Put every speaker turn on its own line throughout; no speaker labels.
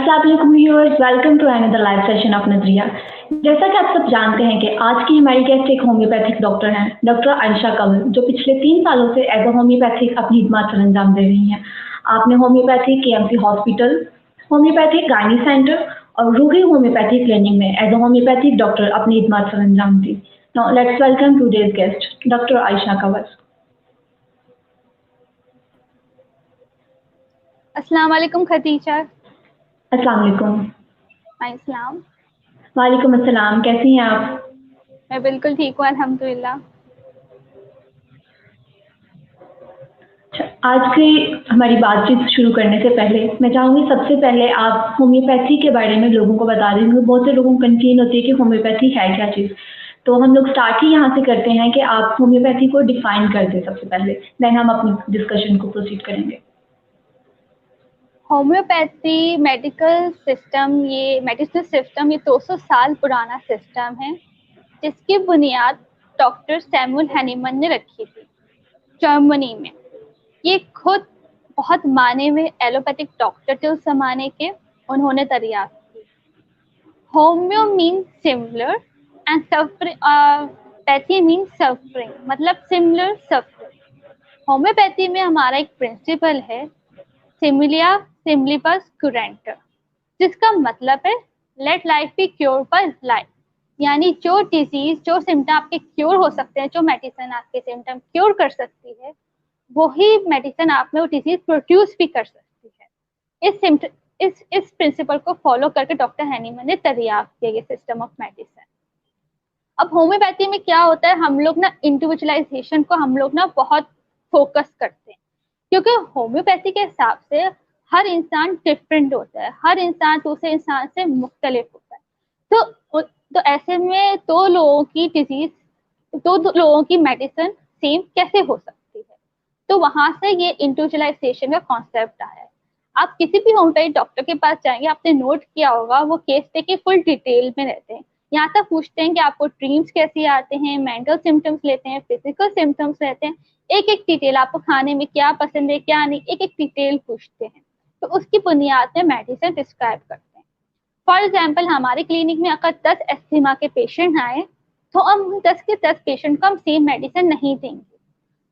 अस्सलाम वालेकुम viewers, welcome to another live session of Nazariya. जैसा कि आप सब जानते हैं कि आज की हमारी गेस्ट एक होम्योपैथिक डॉक्टर हैं, डॉक्टर आयशा कंवल, जो पिछले 3 सालों से एज अ होम्योपैथिक अपनी खिदमत अंजाम दे रही हैं। आपने homeopathic KMC hospital, homeopathic gynae centre और रूही होम्योपैथिक क्लिनिक में एज अ होम्योपैथिक डॉक्टर अपनी खिदमत अंजाम दी। Now let's welcome today's guest doctor Ayesha Kanwal.
अस्सलाम वालेकुम खदीजा।
अस्सलाम वालेकुम।
अस्सलाम।
वालेकुम अस्सलाम, कैसी हैं आप?
मैं बिल्कुल ठीक हूँ अल्हम्दुलिल्लाह।
आज की हमारी बातचीत शुरू करने से पहले मैं चाहूँगी सबसे पहले आप होम्योपैथी के बारे में लोगों को बता दें, क्योंकि बहुत से लोगों को कंफ्यूजन होती है कि होम्योपैथी है क्या चीज़। तो हम लोग स्टार्ट ही यहाँ से करते हैं कि आप होम्योपैथी को डिफाइन कर दें सबसे पहले, देन हम अपनी डिस्कशन को प्रोसीड करेंगे।
होम्योपैथी मेडिकल सिस्टम ये 200 साल पुराना सिस्टम है, जिसकी बुनियाद डॉक्टर सैमुअल हैनीमन ने रखी थी जर्मनी में। ये खुद बहुत माने हुए एलोपैथिक डॉक्टर थे उस जमाने के। उन्होंने दरियाफ्त की homeo mean similar and pathy mean suffering, मतलब सिमिलर सफरिंग। होम्योपैथी में हमारा एक प्रिंसिपल है सिमिलिया सिम्प्लिपस कुरेंटर, जिसका मतलब है late life be cure by life. यानी जो डिजीज, जो सिम्टम आपके क्योर हो सकते हैं, जो मेडिसिन आपके सिम्टम क्योर कर सकती है, वही मेडिसिन आप में वो डिजीज प्रोड्यूस भी कर सकती है। इस प्रिंसिपल को फॉलो करके डॉक्टर हैनीमन ने दरियाफ्त किया ये सिस्टम ऑफ मेडिसिन। अब होम्योपैथी में क्या होता है, हम लोग ना इंडिविजुअलाइजेशन को हम लोग ना बहुत फोकस करते हैं, क्योंकि होम्योपैथी के हिसाब से हर इंसान डिफरेंट होता है, हर इंसान दूसरे इंसान से मुख्तलिफ होता है। तो ऐसे में दो लोगों की डिजीज, दो लोगों की मेडिसिन सेम कैसे हो सकती है? तो वहां से ये इंडिविजुअलाइजेशन का कॉन्सेप्ट आया है। आप किसी भी होम्योपैथी डॉक्टर के पास जाएंगे, आपने नोट किया होगा, वो केस लेके फुल डिटेल में रहते हैं। यहाँ तक पूछते हैं कि आपको ड्रीम्स कैसे आते हैं, मेंटल सिम्टम्स लेते हैं, फिजिकल सिम्टम्स रहते हैं, एक एक डिटेल, आपको खाने में क्या पसंद है क्या नहीं, एक एक डिटेल पूछते हैं। तो उसकी बुनियाद में मेडिसिन प्रिस्क्राइब करते हैं। फॉर एग्जाम्पल, हमारे क्लिनिक में अगर 10 एस्थमा के पेशेंट आए, तो हम 10 के 10 पेशेंट को हम सेम मेडिसिन नहीं देंगे।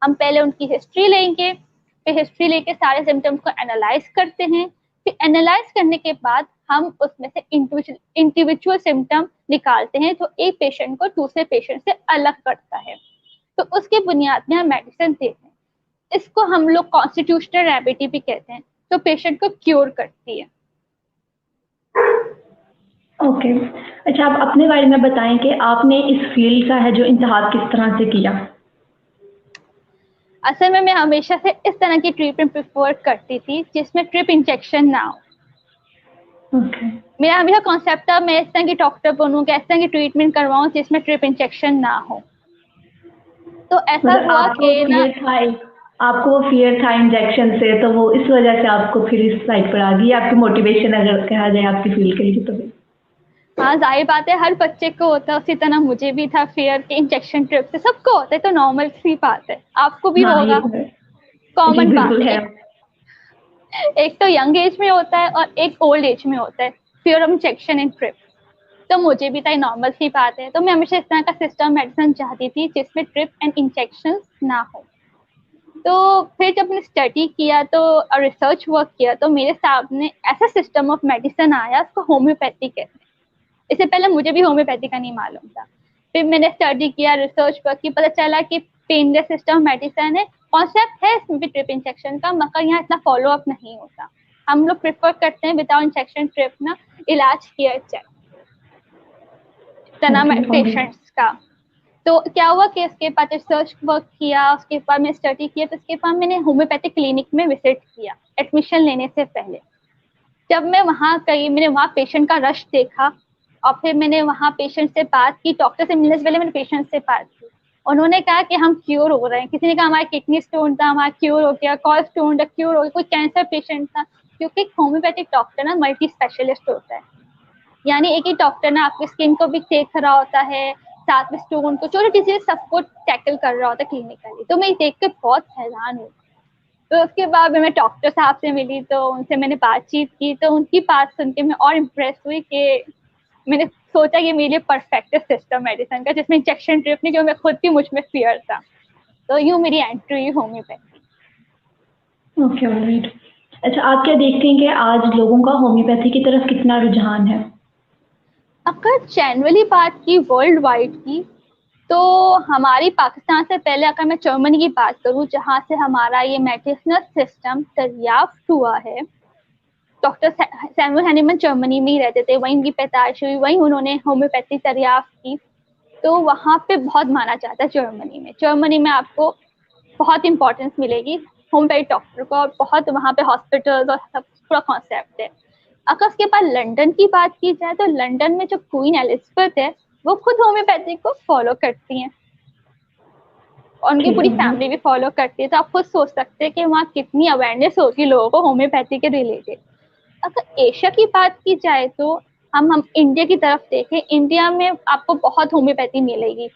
हम पहले उनकी हिस्ट्री लेंगे, फिर हिस्ट्री लेके सारे सिम्टम्स को एनालाइज करते हैं। फिर एनालाइज करने के बाद हम उसमें से इंडिविजुअल सिम्टम निकालते हैं, जो एक पेशेंट को दूसरे पेशेंट से अलग करता है। तो उसके बुनियाद में हम मेडिसिन देते हैं। इसको हम लोग कॉन्स्टिट्यूशनल रेमेडी भी कहते हैं, जो पेशेंट को क्योर करती है।
ओके। अच्छा, आप अपने बारे में बताएं कि आपने इस फील्ड का है जो इंतखाब किस तरह से किया?
असल में मैं हमेशा से इस तरह की ट्रीटमेंट प्रेफर करती थी जिसमें ट्रिप इंजेक्शन ना हो।
ओके।
मेरा हमेशा कॉन्सेप्ट था मैं इस तरह की डॉक्टर बनूं कि इस तरह की ट्रीटमेंट करवाऊं जिसमें ट्रिप इंजेक्शन ना हो। तो ऐसा
मतलब
हुआ
आपको
कि ना,
फियर था, आपको वो फियर था इंजेक्शन से, तो वो इस वजह से आपको फिर इस साइड पर आ गई आपकी मोटिवेशन, अगर कहा जाए आपकी फील्ड के लिए तो फिर।
हाँ जाहिर बात है हर बच्चे को होता है, उसी तरह मुझे भी था फियर के इंजेक्शन ट्रिप से, सबको होता है, तो नॉर्मल सी बात है, आपको भी
हाँ, ये
होगा,
तो है। जी,
कॉमन बात
बिल्कुल
है।
है।
एक तो यंग एज में होता है और एक ओल्ड एज में होता है, fear of injection in trip. तो मुझे भी था, नॉर्मल सी बात है। तो मैं हमेशा इस तरह का सिस्टम मेडिसिन चाहती थी जिसमें ट्रिप एंड इंजेक्शन ना हो। तो फिर जब मैंने स्टडी किया तो रिसर्च वर्क किया, तो मेरे सामने ऐसा सिस्टम ऑफ मेडिसिन आया, उसको होम्योपैथी कहते हैं। इससे पहले मुझे भी होम्योपैथी का नहीं मालूम था। फिर मैंने स्टडी किया, रिसर्च वर्क की, पता चला कि पेनलेस सिस्टम मेडिसिन है, कॉन्सेप्ट है इसमें भी ट्रिप इंजेक्शन का, मगर यहाँ इतना फॉलो अप नहीं होता। हम लोग प्रेफर करते हैं विदाउट इंजेक्शन ट्रिप ना इलाज किया जाए तना
ओके, ओके।
पेशेंट्स का। तो क्या हुआ कि इसके बाद रिसर्च वर्क किया, उसके बाद मैं स्टडी किया, तो इसके बाद मैंने होम्योपैथिक क्लिनिक में विजिट किया एडमिशन लेने से पहले। जब मैं वहाँ गई, मैंने वहाँ पेशेंट का रश देखा, और फिर मैंने वहाँ पेशेंट से बात की, डॉक्टर से मिलने से पहले मैंने पेशेंट से बात की। उन्होंने कहा कि हम क्योर हो रहे हैं, किसी ने कहा हमारा किडनी स्टोन था, हमारा क्योर हो गया, कॉल स्टोन था, क्योर हो गया, कोई कैंसर पेशेंट था। क्योंकि होम्योपैथिक डॉक्टर ना मल्टी स्पेशलिस्ट होता है, यानी एक ही डॉक्टर ना आपकी स्किन को भी देख रहा होता है, साथ में स्टोन को, छोटी डिजीज सबको टैकल कर रहा होता है क्लिनिकली। तो मैं देख के बहुत हैरान हूँ तो उसके बाद मैं डॉक्टर साहब से मिली, तो उनसे मैंने बातचीत की, तो उनकी बात सुन के मैं और इम्प्रेस हुई कि मैंने सोचा कि मेरे लिए परफेक्ट सिस्टम मेडिसिन का, जिसमें इंजेक्शन ड्रिप नहीं, क्योंकि मैं खुद भी मुझ में फियर था। तो यूँ मेरी एंट्री होम्योपैथी।
Okay, alright. अच्छा, आप क्या देखते हैं कि आज लोगों का होम्योपैथी की तरफ कितना रुझान है?
अगर जनरली बात की वर्ल्ड वाइड की, तो हमारी पाकिस्तान से पहले अगर मैं जर्मनी की बात करूं, जहां से हमारा ये मेडिसिनल सिस्टम दरियाफ्त हुआ है। डॉक्टर सैमुअल हैनीमन जर्मनी में ही रहते थे, वहीं उनकी पैदाइश हुई, वहीं उन्होंने होम्योपैथी दरियाफ्त की। तो वहाँ पे बहुत माना जाता है जर्मनी में। जर्मनी में आपको बहुत इंपॉर्टेंस मिलेगी होम्योपैथी डॉक्टर को, और बहुत वहाँ पे हॉस्पिटल और सब पूरा कॉन्सेप्ट है। अगर उसके बाद लंदन की बात की जाए, तो लंदन में जो क्वीन एलिजाबेथ है, वो खुद होम्योपैथी को फॉलो करती हैं, और उनकी
ठीक
पूरी
है,
फैमिली भी फॉलो करती है। तो आप खुद सोच सकते हैं कि वहाँ कितनी अवेयरनेस होगी लोगों को होम्योपैथी के रिलेटेड। अगर एशिया की बात की जाए, तो हम इंडिया की तरफ देखें, इंडिया में आपको बहुत होम्योपैथी मिलेगी।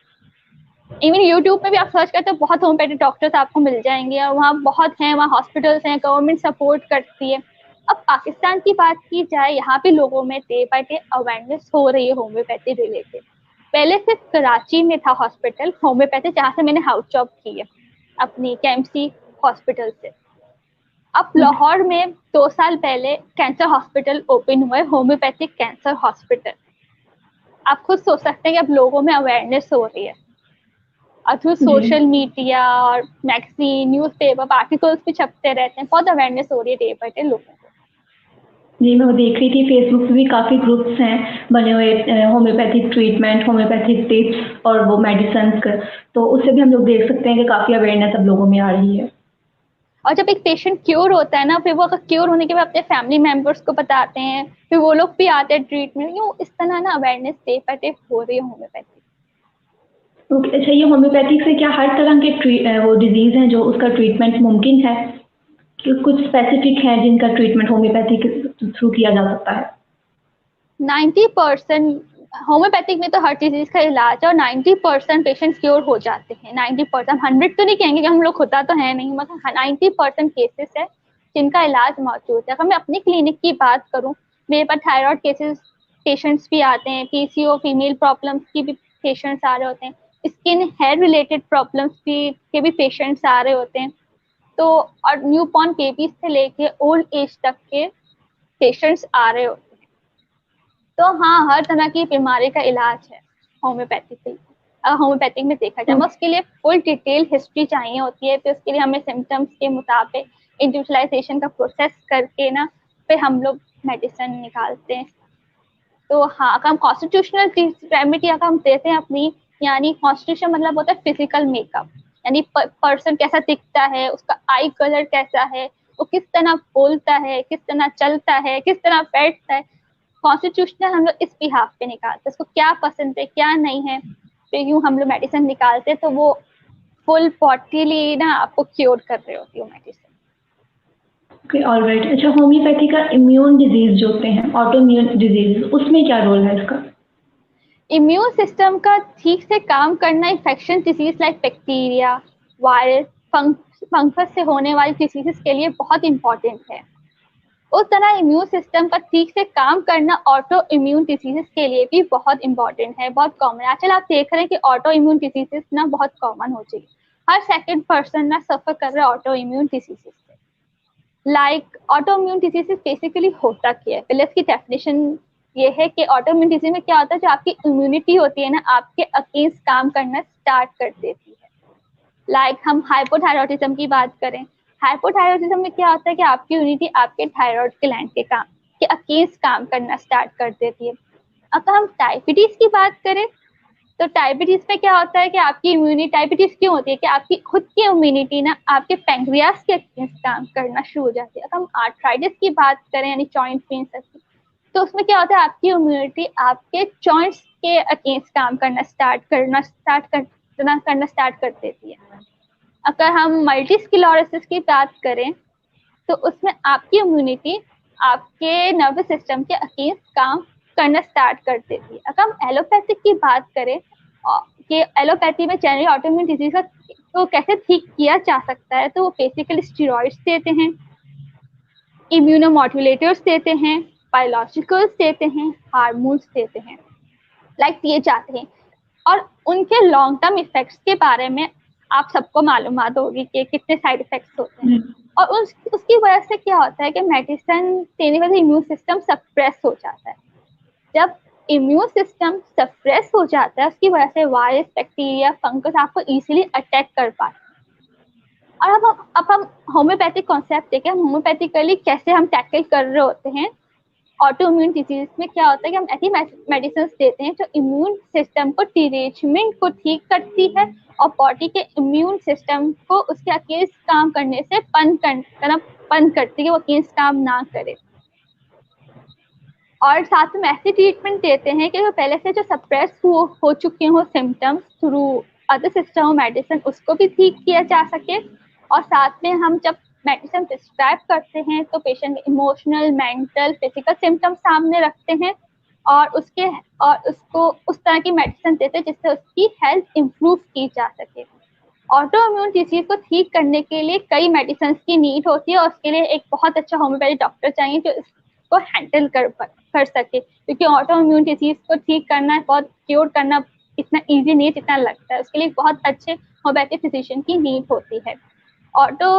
इवन यूट्यूब पे भी आप सर्च करते हो, बहुत होम्योपैथी डॉक्टर्स आपको मिल जाएंगे, और वहाँ बहुत हैं, वहाँ हॉस्पिटल्स हैं, गवर्नमेंट सपोर्ट करती है। अब पाकिस्तान की बात की जाए, यहाँ पे लोगों में डे बाय डे अवेयरनेस हो रही है होम्योपैथी रिलेटेड। पहले सिर्फ कराची में था हॉस्पिटल होम्योपैथी, जहाँ से मैंने हाउस जॉब की है अपनी केएमसी हॉस्पिटल से। अब
ओके।
लाहौर में 2 साल पहले कैंसर हॉस्पिटल ओपन हुआ है, होम्योपैथिक कैंसर हॉस्पिटल। आप खुद सोच सकते हैं कि अब लोगों में अवेयरनेस हो रही है, और थ्रू
जी।
सोशल मीडिया और मैगजीन, न्यूज़पेपर, आर्टिकल्स भी छपते रहते हैं, बहुत अवेयरनेस हो रही है डे बाय डे लोगों को।
जी, मैं वो देख रही थी फेसबुक पे भी काफ़ी ग्रुप्स हैं बने हुए, होम्योपैथिक ट्रीटमेंट, होम्योपैथिक टिप्स और वो मेडिसिन्स का, तो उससे भी हम लोग देख सकते हैं कि काफ़ी अवेयरनेस अब लोगों में आ रही है।
और जब एक पेशेंट क्योर होता है ना, फिर वो अगर क्योर होने के बाद अपने फैमिली मेंबर्स को बताते हैं, फिर वो लोग भी आते हैं ट्रीटमेंट। यूँ इस तरह ना अवेयरनेस डे बाय डे हो रही है होम्योपैथी।
ओके, अच्छा, ये होम्योपैथिक से क्या हर तरह के वो डिज़ीज़ हैं जो उसका ट्रीटमेंट मुमकिन है? कि कुछ स्पेसिफिक हैं जिनका ट्रीटमेंट होम्योपैथी के थ्रू किया जा सकता है?
90% होम्योपैथिक में तो हर डिजीज का इलाज है, और 90% पेशेंट क्योर हो जाते हैं। 90%, 100 तो नहीं कहेंगे कि हम लोग होता तो है नहीं, मतलब 90% केसेस है जिनका इलाज मौजूद है। अगर मैं अपनी क्लिनिक की बात करूं, मेरे पास थायराइड केसेस पेशेंट्स भी आते हैं, पीसीओ फीमेल प्रॉब्लम्स की भी पेशेंट्स आ रहे होते हैं, स्किन हेयर रिलेटेड प्रॉब्लम्स भी के भी पेशेंट्स आ रहे होते हैं। तो और न्यू बॉर्न बेबीज से लेके ओल्ड एज तक के पेशेंट्स आ रहे होते हैं। तो हाँ, हर तरह की बीमारी का इलाज है होम्योपैथिकली। होम्योपैथिक में देखा जाए,
ओके,
उसके लिए फुल डिटेल हिस्ट्री चाहिए होती है, तो उसके लिए हमें सिम्टम्स के मुताबिक इंडिविजुअलाइजेशन का प्रोसेस करके ना, फिर हम लोग मेडिसिन निकालते हैं। तो हाँ, अगर हम कॉन्स्टिट्यूशनल रेमेडी अगर हम देते हैं अपनी, यानी कॉन्स्टिट्यूशन मतलब होता है फिजिकल मेकअप, यानी पर्सन कैसा दिखता है, उसका आई कलर कैसा है, वो किस तरह बोलता है, किस तरह चलता है, किस तरह बैठता है। कॉन्स्टिट्यूशनल हम लोग इस बिहाफ पे निकालते हैं, उसको क्या पसंद है क्या नहीं है, फिर यूँ हम लोग मेडिसिन निकालते हैं, तो वो फुल बॉडीली ना आपको क्योर कर रही होती है मेडिसिन।
Okay, alright. अच्छा, होम्योपैथी का इम्यून डिजीज़ जो होते हैं, ऑटो इम्यून डिजीज़, उसमें क्या रोल है इसका?
इम्यून सिस्टम का ठीक से काम करना infection disease like bacteria, virus, fungus से होने वाली डिजीजेस के लिए बहुत इंपॉर्टेंट है। उस तरह इम्यून सिस्टम का ठीक से काम करना ऑटो इम्यून डिजीजेस के लिए भी बहुत इंपॉर्टेंट है, बहुत कॉमन है। आजकल आप देख रहे हैं कि ऑटो इम्यून डिजीजेस ना बहुत कॉमन हो चुकी है, हर सेकंड पर्सन ना सफर कर रहा है ऑटो इम्यून डिजीजेस से। Like auto immune diseases basically होता क्या है, पहले इसकी डेफिनेशन ये है कि ऑटो इम्यून डिजीज में क्या होता है, जो आपकी इम्यूनिटी होती है ना, आपके अगेंस्ट काम करना स्टार्ट कर देती है। लाइक हम हाइपोथायरॉयडिज्म की बात करें, हाइपोथायरॉयडिज्म में क्या होता है कि आपकी इम्यूनिटी आपके थायराइड ग्लैंड के काम के अगेंस्ट काम करना स्टार्ट कर देती है। अगर हम डायबिटीज की बात करें, तो डायबिटीज में क्या होता है कि आपकी इम्यूनिटी, डायबिटीज क्यों होती है कि आपकी खुद की इम्यूनिटी ना आपके पैंक्रियास के अगेंस्ट काम करना शुरू हो जाती है। अगर हम आर्थराइटिस की बात करें, यानी जॉइंट पेन, तो उसमें क्या होता है, आपकी इम्यूनिटी आपके जॉइंट्स के अगेंस्ट काम करना स्टार्ट कर देती है। अगर हम मल्टी स्क्लेरोसिस की बात करें, तो उसमें आपकी इम्यूनिटी आपके नर्वस सिस्टम के अगेंस्ट काम करना स्टार्ट कर देती है। अगर हम एलोपैथिक की बात करें, कि एलोपैथी में जनरली ऑटोइम्यून डिजीज का तो कैसे ठीक किया जा सकता है, तो वो बेसिकली स्टेरॉइड्स देते हैं, इम्यूनोमॉड्यूलेटर्स देते हैं, बायोलॉजिकल्स देते हैं, हार्मोन्स देते हैं, लाइक दिए जाते हैं। और उनके लॉन्ग टर्म इफेक्ट्स के बारे में आप सबको मालूमात होगी कि कितने साइड इफेक्ट्स होते हैं। और उसकी वजह से क्या होता है कि मेडिसिन देने वजह से इम्यून सिस्टम सप्रेस हो जाता है। जब इम्यून सिस्टम सप्रेस हो जाता है, उसकी वजह से वायरस, बैक्टीरिया, फंगस आपको इजीली अटैक कर पाते हैं। और अब हम होम्योपैथिक कॉन्सेप्ट देखें, हम होम्योपैथिकली कैसे हम टैकल कर रहे होते हैं। ऑटो इम्यून डिजीज में क्या होता है कि हम ऐसी मेडिसिन देते हैं जो इम्यून सिस्टम को डिरेजमेंट को ठीक करती है और बॉडी के इम्यून सिस्टम को उसके अगेंस्ट काम करने से बंद करती है कि वो अगेंस्ट काम ना करे। और साथ में ऐसी ट्रीटमेंट देते हैं कि जो पहले से जो सप्रेस हो चुके हो symptoms through other system of medicine, उसको भी ठीक किया जा सके। और साथ में हम जब मेडिसिन प्रिस्क्राइब करते हैं तो patient emotional, mental, physical symptoms सामने रखते हैं और उसको उस तरह की मेडिसिन देते हैं जिससे उसकी हेल्थ इम्प्रूव की जा सके। ऑटो इम्यून डिजीज को ठीक करने के लिए कई मेडिसिन की नीड होती है और उसके लिए एक बहुत अच्छा होम्योपैथिक डॉक्टर चाहिए जो इसको हैंडल कर सके, क्योंकि ऑटो इम्यून डिजीज को ठीक करना, बहुत क्योर करना इतना इजी नहीं है जितना लगता है। उसके लिए बहुत अच्छे होम्योपैथिक फिजिशियन की नीड होती है। ऑटो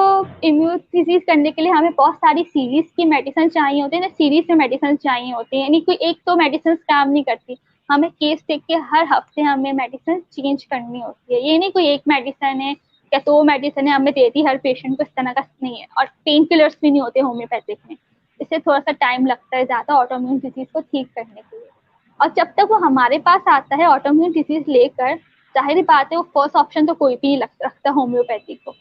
इम्यून डिजीज करने के लिए हमें बहुत सारी सीरीज की मेडिसिन चाहिए होती है ना, सीरीज में मेडिसिन चाहिए होती है, यानी कोई एक तो मेडिसिन काम नहीं करती, हमें केस देख के हर हफ्ते हमें मेडिसिन चेंज करनी होती है। ये नहीं कोई एक मेडिसिन है या दो मेडिसिन है हमें दे दी हर पेशेंट को, इस तरह का नहीं है। और पेन किलर्स भी नहीं होते होम्योपैथिक में, इससे थोड़ा सा टाइम लगता है ज़्यादा ऑटोइम्यून डिजीज को ठीक करने के लिए। और जब तक वो हमारे पास आता है ऑटोइम्यून डिजीज लेकर, जाहिर बात है वो फर्स्ट ऑप्शन तो कोई भी नहीं रखता होम्योपैथी को।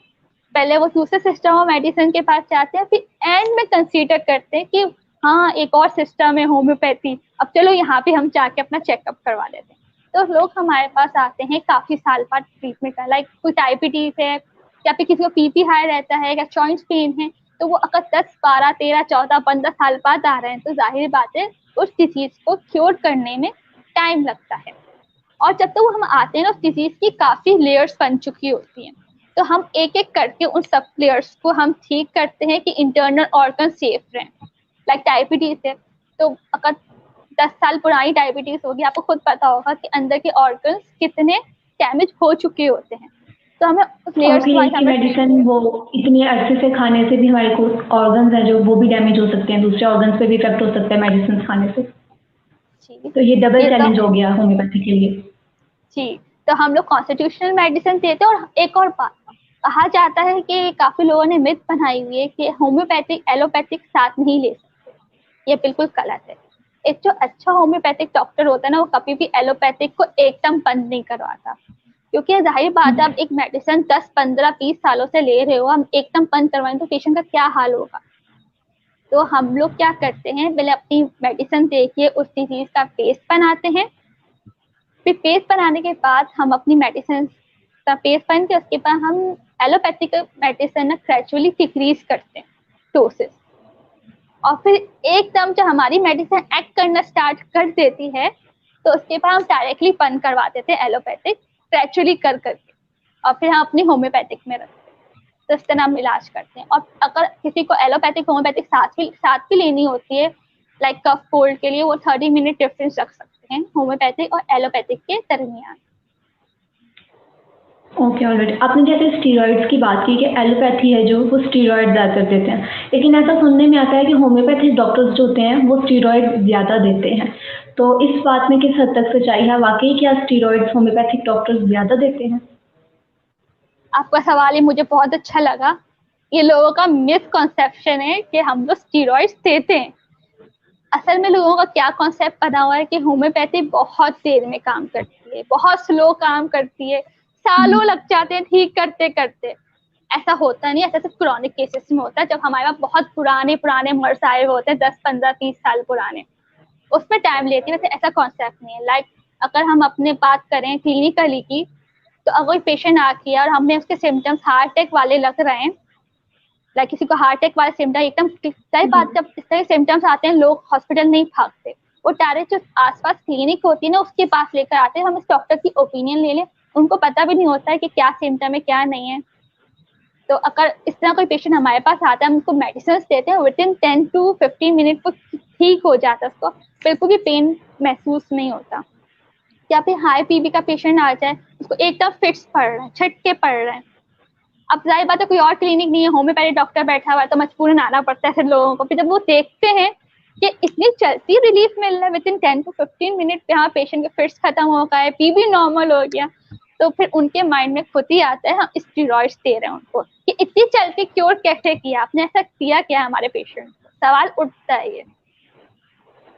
पहले वो दूसरे सिस्टम ऑफ मेडिसिन के पास जाते हैं, फिर एंड में कंसीडर करते हैं कि हाँ एक और सिस्टम है होम्योपैथी, अब चलो यहाँ पे हम जाके अपना चेकअप करवा लेते हैं। तो लोग हमारे पास आते हैं काफी साल बाद ट्रीटमेंट का, लाइक कोई डायबिटीज है या फिर किसी को बीपी हाई रहता है या जॉइंट पेन है, तो वो अगर 10, 12, 13, 14, 15 साल बाद आ रहे हैं तो जाहिर बात है उस डिजीज को क्योर करने में टाइम लगता है। और जब तक वो हम आते हैं ना, उस डिजीज की काफी लेयर्स बन चुकी होती हैं, तो हम एक एक करके उन सब लेयर्स को हम ठीक करते हैं कि इंटरनल ऑर्गन सेफ रहें। लाइक डायबिटीज है, तो अगर 10 साल पुरानी डायबिटीज होगी, आपको खुद पता होगा कि अंदर के ऑर्गन्स कितने डैमेज हो चुके होते हैं, तो हमें उस लेयर्स
और की मेडिसिन वो इतनी अरसे से खाने से भी हमारे को ऑर्गन्स हैं जो वो भी डैमेज हो सकते हैं, दूसरे ऑर्गन्स पे भी इफेक्ट हो सकता है मेडिसिन खाने से। तो ये डबल चैलेंज हो गया होम्योपैथी के लिए।
जी, तो हम लोग कॉन्स्टिट्यूशनल मेडिसिन देते हैं। और एक और बात कहा जाता है कि काफी लोगों ने मिथ बनाई हुई है कि होम्योपैथिक एलोपैथिक साथ नहीं ले सकते, ये बिल्कुल गलत है। एक जो अच्छा होम्योपैथिक डॉक्टर होता है ना, वो कभी भी एलोपैथिक को एकदम बंद नहीं करवाता, क्योंकि जाहिर बात है आप एक मेडिसिन 10, 15, 20 सालों से ले रहे हो, हम एकदम बंद करवाएं तो पेशेंट का क्या हाल होगा। तो हम लोग क्या करते हैं, पहले अपनी मेडिसिन देखिए, उस डिजीज का पेस्ट बनाते हैं, फिर पेस्ट बनाने के बाद हम अपनी मेडिसिन का पेस्ट बन के उसके बाद हम एलोपैथिक मेडिसिन ना ग्रेजुअली डिक्रीज करते हैं डोसेस। और फिर एकदम जब हमारी मेडिसिन एक्ट करना स्टार्ट कर देती है तो उसके बाद हम डायरेक्टली बंद करवा देते हैं एलोपैथिक, ग्रेजुअली कर करके, और फिर हम अपनी होम्योपैथिक में रखते हैं। तो इस तरह हम इलाज करते हैं। और अगर किसी को एलोपैथिक होम्योपैथिक साथ भी लेनी होती है, लाइक कफ कोल्ड के लिए, वो 30 मिनट डिफरेंस रख सकते हैं होम्योपैथिक और एलोपैथिक के दरमियान।
Okay, alright. आपने जैसे स्टीरॉइड्स की बात की कि एलोपैथी है जो वो स्टीरॉइड ज़्यादा देते हैं, लेकिन ऐसा सुनने में आता है कि होम्योपैथिक डॉक्टर्स जो होते हैं वो स्टीरॉइड ज़्यादा देते हैं, तो इस बात में किस हद तक सच्चाई है? वाकई क्या स्टीरॉइड्स होम्योपैथिक डॉक्टर्स ज़्यादा देते हैं?
आपका सवाल ही मुझे बहुत अच्छा लगा। ये लोगों का मिसकॉन्सेप्शन है कि हम लोग स्टीरॉइड्स देते हैं। असल में लोगों का क्या कॉन्सेप्ट बना हुआ है कि होम्योपैथी बहुत देर में काम करती है, बहुत स्लो काम करती है, सालों लग जाते हैं ठीक करते करते। ऐसा होता नहीं, ऐसा सिर्फ क्रॉनिक केसेस में होता है, जब हमारे पास बहुत पुराने पुराने मर्ज आए हुए होते हैं, 10, 15, 30 साल पुराने, उसमें टाइम लेती है। वैसे ऐसा कॉन्सेप्ट नहीं है। लाइक अगर हम अपने बात करें क्लिनिकली की, तो अगर कोई पेशेंट आ गया और हमने उसके सिम्टम्स हार्ट अटैक वाले लग रहे हैं, लाइक किसी को हार्ट अटैक वाले सिम्टम एकदम सही बात, जब इस तरह के सिम्टम्स आते हैं लोग हॉस्पिटल नहीं भागते, वो डायरेक्ट जो आसपास क्लिनिक होती है ना उसके पास लेकर आते हैं, हम इस डॉक्टर की ओपिनियन ले लें, उनको पता भी नहीं होता है कि क्या सिम्टम है क्या नहीं है। तो अगर इस तरह कोई पेशेंट हमारे पास आता है, हम उसको मेडिसिन देते हैं, विद इन 10 to 15 मिनट वो ठीक हो जाता है, उसको बिल्कुल भी पेन महसूस नहीं होता। या फिर हाई पीबी का पेशेंट आ जाए, उसको एकदम फिट्स पड़ रहा है, झटके पड़ रहे हैं, अब जाहिर बात है कोई और क्लिनिक नहीं है, होम्योपैथी डॉक्टर बैठा हुआ है, तो मजबूरन आना पड़ता है ऐसे लोगों को। फिर जब वो देखते हैं कि इतनी जल्दी रिलीफ मिल रहा है, विद इन 10 to 15 मिनट यहाँ पेशेंट के फिट्स खत्म हो गए, पीबी नॉर्मल हो गया, तो फिर उनके माइंड में खुद ही आता है हम स्टेरॉइड्स दे रहे हैं उनको, कि इतनी जल्दी क्योर कैसे किया आपने, ऐसा किया क्या हमारे पेशेंट को, सवाल उठता है ये।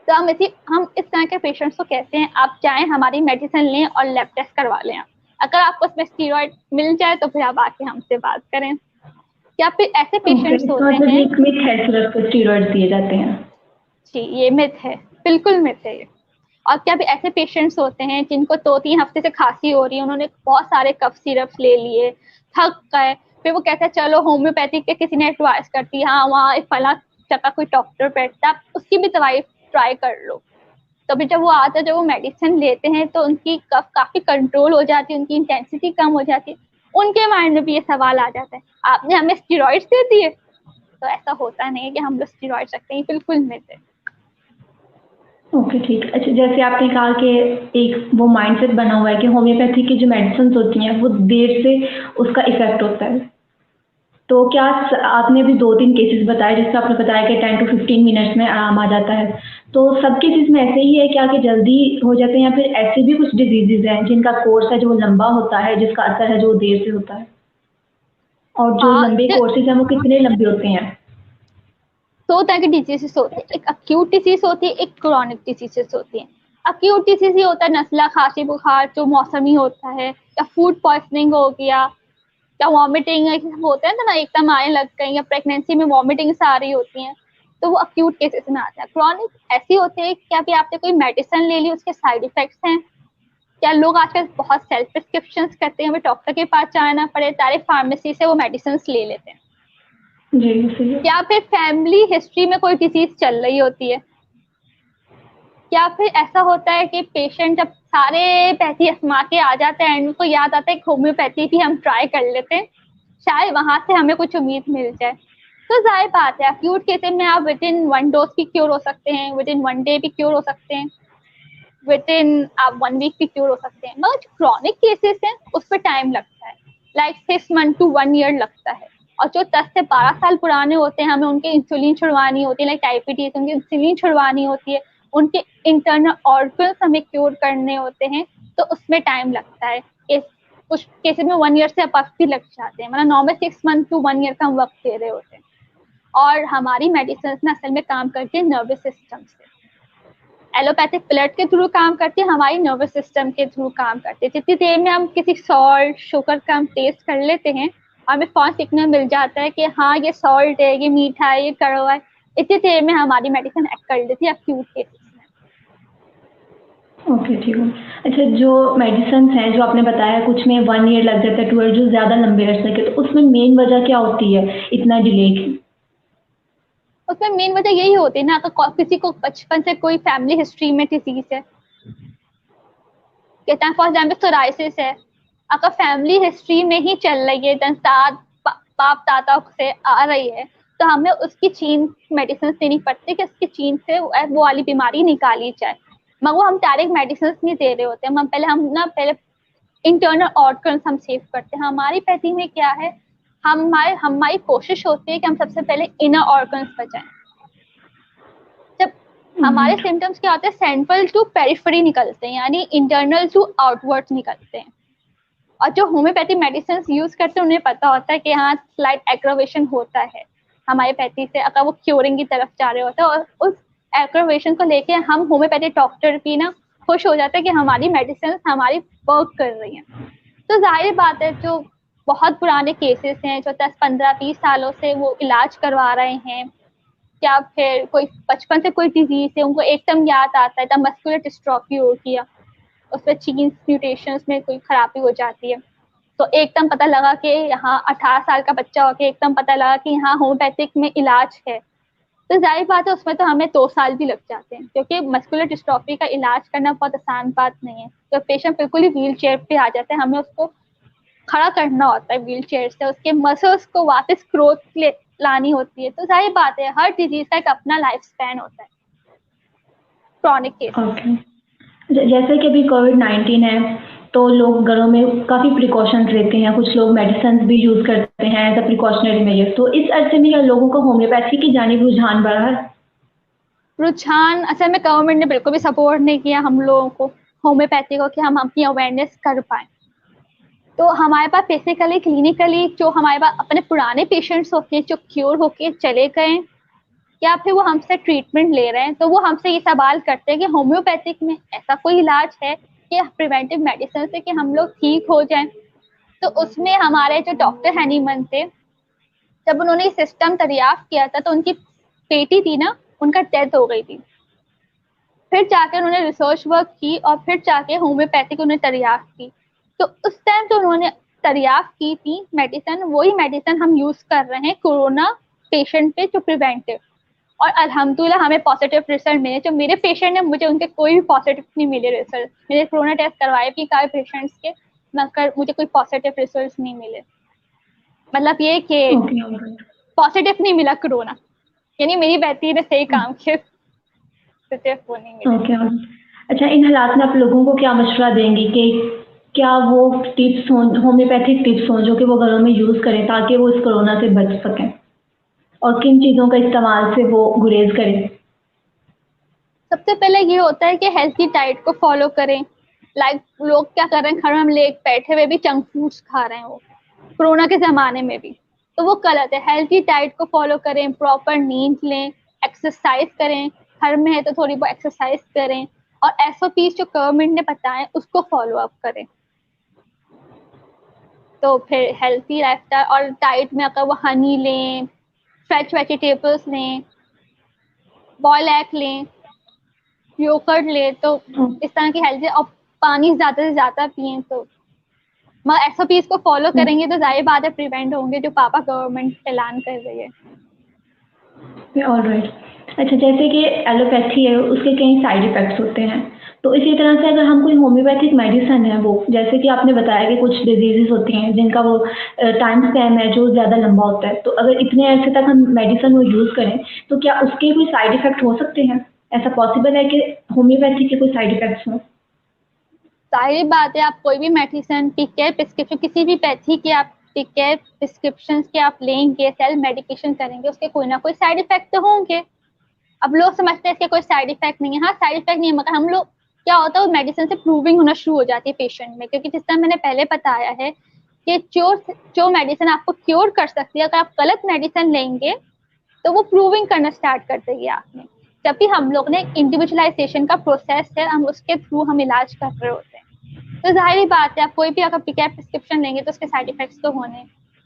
तो हम इस तरह के पेशेंट्स को कहते हैं आप जाएं हमारी मेडिसिन लें और लैब टेस्ट करवा लें। अगर आपको उसमें स्टीरॉइड मिल जाए तो फिर आप आके हमसे बात करें। या फिर ऐसे पेशेंट्स होते
मतलब
हैं,
ये एक मिथ है कि उसको स्टीरॉइड दिए जाते हैं।
जी ये मिथ है, बिल्कुल मिथ है ये। और क्या भी ऐसे पेशेंट्स होते हैं जिनको 2-3 हफ्ते से खांसी हो रही है, उन्होंने बहुत सारे कफ सिरप्स ले लिए, थक गए, फिर वो कहते हैं चलो होम्योपैथिक के किसी ने एडवाइस करती है, हाँ वहाँ एक फला जगह कोई डॉक्टर बैठता है, उसकी भी दवाई ट्राई कर लो। तो फिर जब वो आते हैं, जब वो मेडिसिन लेते हैं तो उनकी कफ काफी कंट्रोल हो जाती है, उनकी इंटेंसिटी कम हो जाती है, उनके माइंड में भी ये सवाल आ जाता है आपने हमें स्टीरॉइड्स दे दिए। तो ऐसा होता नहीं है कि हम लोग स्टीरॉइड रखते हैं, बिल्कुल नहीं थे।
ओके ठीक। अच्छा, जैसे आपने कहा कि एक वो माइंडसेट बना हुआ है कि होम्योपैथी की जो मेडिसिन होती हैं वो देर से उसका इफेक्ट होता है, तो क्या आपने अभी 2-3 केसेस बताए जिससे आपने बताया कि 10 to 15 मिनट्स में आराम आ जाता है, तो सब केसेस में ऐसे ही है क्या कि जल्दी हो जाते हैं, या फिर ऐसे भी कुछ डिजीजेज हैं जिनका कोर्स है जो लंबा होता है, जिसका असर है जो देर से होता है, और जो
हाँ,
लंबे कोर्सेज हैं वो कितने लंबे होते हैं?
2 तरह की डिजीजेस होती है, एक अक्यूट डिजीज होती है, एक क्रॉनिक डिजीजेस होती है। अक्यूट डिजीज होता है नज़ला, खांसी, बुखार जो मौसमी होता है, या फूड पॉइजनिंग हो गया, या वॉमिटिंग होता है ना एकदम आने लग गई, या प्रेगनेंसी में वॉमिटिंग्स आ रही होती हैं, तो वो अक्यूट केसेस में आता है। क्रॉनिक ऐसी होती है क्या भी आपने कोई मेडिसिन ले ली, उसके साइड इफेक्ट्स हैं, क्या लोग आजकल बहुत सेल्फ प्रिस्क्रिप्शन करते हैं, हमें डॉक्टर के पास जाना पड़े, डायरेक्ट फार्मेसी से वो मेडिसिन ले लेते हैं।
जी सही है।
या फिर फैमिली हिस्ट्री में कोई डिजीज चल रही होती है, या फिर ऐसा होता है कि पेशेंट जब सारे पैथी आजमा के आ जाते हैं एंड उनको याद आता है कि होम्योपैथी भी हम ट्राई कर लेते हैं, शायद वहां से हमें कुछ उम्मीद मिल जाए। तो जाहिर बात है अक्यूट केसेस में आप विद इन 1 डोज भी क्योर हो सकते हैं, विद इन 1 डे भी क्योर हो सकते हैं, विद इन आप 1 वीक भी क्योर हो सकते हैं, मगर जो क्रॉनिक केसेस हैं उस पर टाइम लगता है, लाइक 6 मंथ to 1 ईयर लगता है। और जो 10 से 12 साल पुराने होते हैं, हमें उनके इंसुलिन छुड़वानी होती है, लाइक डायबिटीज, उनकी इंसुलिन छुड़वानी होती है, उनके इंटरनल ऑर्गन्स हमें क्योर करने होते हैं, तो उसमें टाइम लगता है। कुछ केसेस में 1 ईयर से अबव भी लग जाते हैं, मतलब नॉर्मल 6 मंथ to 1 ईयर का हम वक्त दे रहे होते हैं। और हमारी मेडिसिन में असल में काम करती है नर्वस सिस्टम से, एलोपैथिक ब्लड के थ्रू काम करती है, हमारी नर्वस सिस्टम के थ्रू काम करती है। जितनी देर में हम किसी सॉल्ट शुगर का हम टेस्ट कर लेते हैं, हमें फॉन सिग्नल मिल जाता है कि हाँ ये सॉल्ट है, ये मीठा है, ये कड़वा है, इतनी देर में हमारी मेडिसिन एक्ट कर लेती है अक्यूट केसेस में।
ओके ठीक है। अच्छा, जो मेडिसिन हैं जो आपने बताया कुछ में 1 ईयर लग जाता है, 2 ईयर जो ज़्यादा लंबे अरसे के, तो उसमें मेन वजह क्या होती है इतना डिले की?
उसमें मेन वजह यही होती है ना, अगर किसी को बचपन से कोई फैमिली हिस्ट्री में डिजीज है, कहते हैं फॉर एग्जाम्पल सोराइसिस है, अगर फैमिली हिस्ट्री में ही चल रही है, बाप दादा से आ रही है, तो हमें उसकी चीन मेडिसिन देनी पड़ती है कि उसकी चीन से वो वाली बीमारी निकाली जाए, मगर वो हम डायरेक्ट मेडिसिन नहीं दे रहे होते, हम पहले इंटरनल ऑर्गन्स हम सेव करते हैं। हमारी पैथी में क्या है, हमारी कोशिश होती है कि हम सबसे पहले इनर ऑर्गन्स बचाएं। जब हमारे सिम्टम्स क्या होते हैं, सेंट्रल टू पेरिफेरी निकलते हैं, यानी इंटरनल टू आउटवर्ड निकलते हैं। और जो होम्योपैथी मेडिसिन यूज करते हैं उन्हें पता होता है कि हाँ स्लाइट एग्रावेशन होता है हमारे पैथी से, अगर वो क्योरिंग की तरफ जा रहे होते हैं, और उस एग्रावेशन को लेके हम होम्योपैथी डॉक्टर भी ना खुश हो जाते हैं कि हमारी मेडिसिन हमारी वर्क कर रही हैं। तो जाहिर बात है जो बहुत पुराने केसेस हैं, जो 10-15-20 सालों से वो इलाज करवा रहे हैं, या फिर कोई बचपन से कोई डिजीज है, उनको एकदम याद आता है, तब मस्कुलर डिस्ट्रॉफी हो गया, उसमें जीन्स म्यूटेशंस में कोई खराबी हो जाती है, तो एकदम पता लगा कि यहाँ 18 साल का बच्चा हो के एकदम पता लगा कि यहाँ होम्योपैथिक में इलाज है, तो जाहिर बात है उसमें तो हमें 2 साल भी लग जाते हैं, क्योंकि मस्कुलर डिस्ट्रॉफी का इलाज करना बहुत आसान बात नहीं है। तो पेशेंट बिल्कुल ही व्हील चेयर पे आ जाता है, हमें उसको खड़ा करना होता है व्हील चेयर से, उसके मसल्स को वापस ग्रोथ लानी होती है। तो जाहिर बात है हर डिजीज का एक अपना लाइफ स्पैन होता है क्रॉनिक केसेस।
ओके। जैसे कि अभी कोविड-19 है, तो लोग घरों में काफ़ी प्रिकॉशंस लेते हैं, कुछ लोग मेडिसिन्स भी यूज़ करते हैं एज़ अ प्रिकॉशनरी मेजर। तो इस अरसे में क्या लोगों को होम्योपैथी की जानिब रुझान बढ़ा है?
रुझान असल में गवर्नमेंट ने बिल्कुल भी सपोर्ट नहीं किया हम लोगों को होम्योपैथी को कि हम अपनी अवेयरनेस कर पाए। तो हमारे पास बेसिकली क्लिनिकली जो हमारे पास अपने पुराने पेशेंट्स होते हैं जो क्योर होके चले गए या फिर वो हमसे ट्रीटमेंट ले रहे हैं, तो वो हमसे ये सवाल करते हैं कि होम्योपैथिक में ऐसा कोई इलाज है कि प्रिवेंटिव मेडिसिन से कि हम लोग ठीक हो जाएं। तो उसमें हमारे जो डॉक्टर हैनीमन थे, जब उन्होंने सिस्टम दरियाफ्त किया था तो उनकी बेटी थी ना, उनका डेथ हो गई थी। फिर जाकर उन्होंने रिसर्च वर्क की और फिर जाके होम्योपैथिक उन्हें दरियाफ्त की। तो उस टाइम जो उन्होंने दरियाफ्त की थी मेडिसिन, वही मेडिसिन हम यूज कर रहे हैं कोरोना पेशेंट पे जो प्रिवेंटिव। और अल्हम्दुलिल्लाह हमें पॉजिटिव रिजल्ट मिले। जो मेरे पेशेंट है मुझे उनके कोई भी पॉजिटिव नहीं मिले रिजल्ट। मेरे कोरोना टेस्ट करवाए भी काफी पेशेंट्स के, मगर मुझे कोई पॉजिटिव रिजल्ट नहीं मिले। मतलब ये कि
ओके, ऑलराइट।
पॉजिटिव नहीं मिला कोरोना, यानी मेरी बैटरी ने सही काम किया, पॉजिटिव वो नहीं मिले।
Okay, alright. अच्छा, इन हालात में आप लोगों को क्या मशवरा देंगी कि क्या वो टिप्स हों, होम्योपैथिक टिप्स हों जो कि वो घरों में यूज़ करें ताकि वो इस कोरोना से बच सकें? और किन चीज़ों का इस्तेमाल से वो गुरेज़ करें?
सबसे पहले ये होता है कि हेल्थी डाइट को फॉलो करें। लाइक लोग क्या कर रहे हैं, घर में हम लेट बैठे हुए भी जंक फूड्स खा रहे हैं, वो कोरोना के ज़माने में भी, तो वो गलत है। हेल्थी डाइट को फॉलो करें, प्रॉपर नींद लें, एक्सरसाइज करें, घर में है तो थोड़ी बहुत एक्सरसाइज करें, और एसओपीज जो गवर्नमेंट ने बताए उसको फॉलो अप करें। तो फिर हेल्थी लाइफस्टाइल और डाइट में अगर वो हनी लें, फ्रेश वेजिटेबल्स लें, बॉयल एग लें, योगर्ट लें, तो
ओह!
इस तरह की हेल्थी, और पानी ज़्यादा से ज़्यादा पिएँ। तो मगर एसओपीज को फॉलो करेंगे तो जाहिर बात है प्रिवेंट होंगे, जो पापा गवर्नमेंट ऐलान कर रही है।
ऑलराइट। अच्छा, जैसे कि एलोपैथी है उसके कई साइड इफ़ेक्ट्स होते हैं। तो इसी तरह से अगर हम कोई होम्योपैथिक मेडिसिन है वो जैसे कि आपने बताया कि कुछ डिज़ीज़ेज़ होती हैं जिनका वो टाइम स्पैन है जो ज़्यादा लंबा होता है। तो अगर इतने अरसे तक हम मेडिसिन वो यूज़ करें तो क्या उसके कोई साइड इफ़ेक्ट हो सकते हैं? ऐसा पॉसिबल है कि होम्योपैथी के कोई साइड इफ़ेक्ट्स हों?
जाहिर बात है आप कोई भी मेडिसिन पिक प्रिस्क्रिप्शन किसी भी पैथी की आप पिक प्रिस्क्रिप्शन के आप लेंगे, सेल्फ मेडिकेशन करेंगे, उसके कोई ना कोई साइड इफेक्ट तो होंगे। अब लोग समझते हैं इसके कोई साइड इफेक्ट नहीं है। हाँ, साइड इफेक्ट नहीं है, मगर हम लोग क्या होता है वो मेडिसिन से प्रूविंग होना शुरू हो जाती है पेशेंट में, क्योंकि जिस तरह मैंने पहले बताया है कि जो मेडिसिन आपको क्योर कर सकती है, अगर आप गलत मेडिसिन लेंगे तो वो प्रूविंग करना स्टार्ट कर देगी आपने। जब भी हम लोग ने इंडिविजुअलाइजेशन का प्रोसेस है, हम उसके थ्रू हम इलाज कर रहे होते हैं। तो ज़ाहिर बात है आप कोई भी अगर प्रिस्क्रिप्शन लेंगे तो उसके साइड इफेक्ट्स तो होने।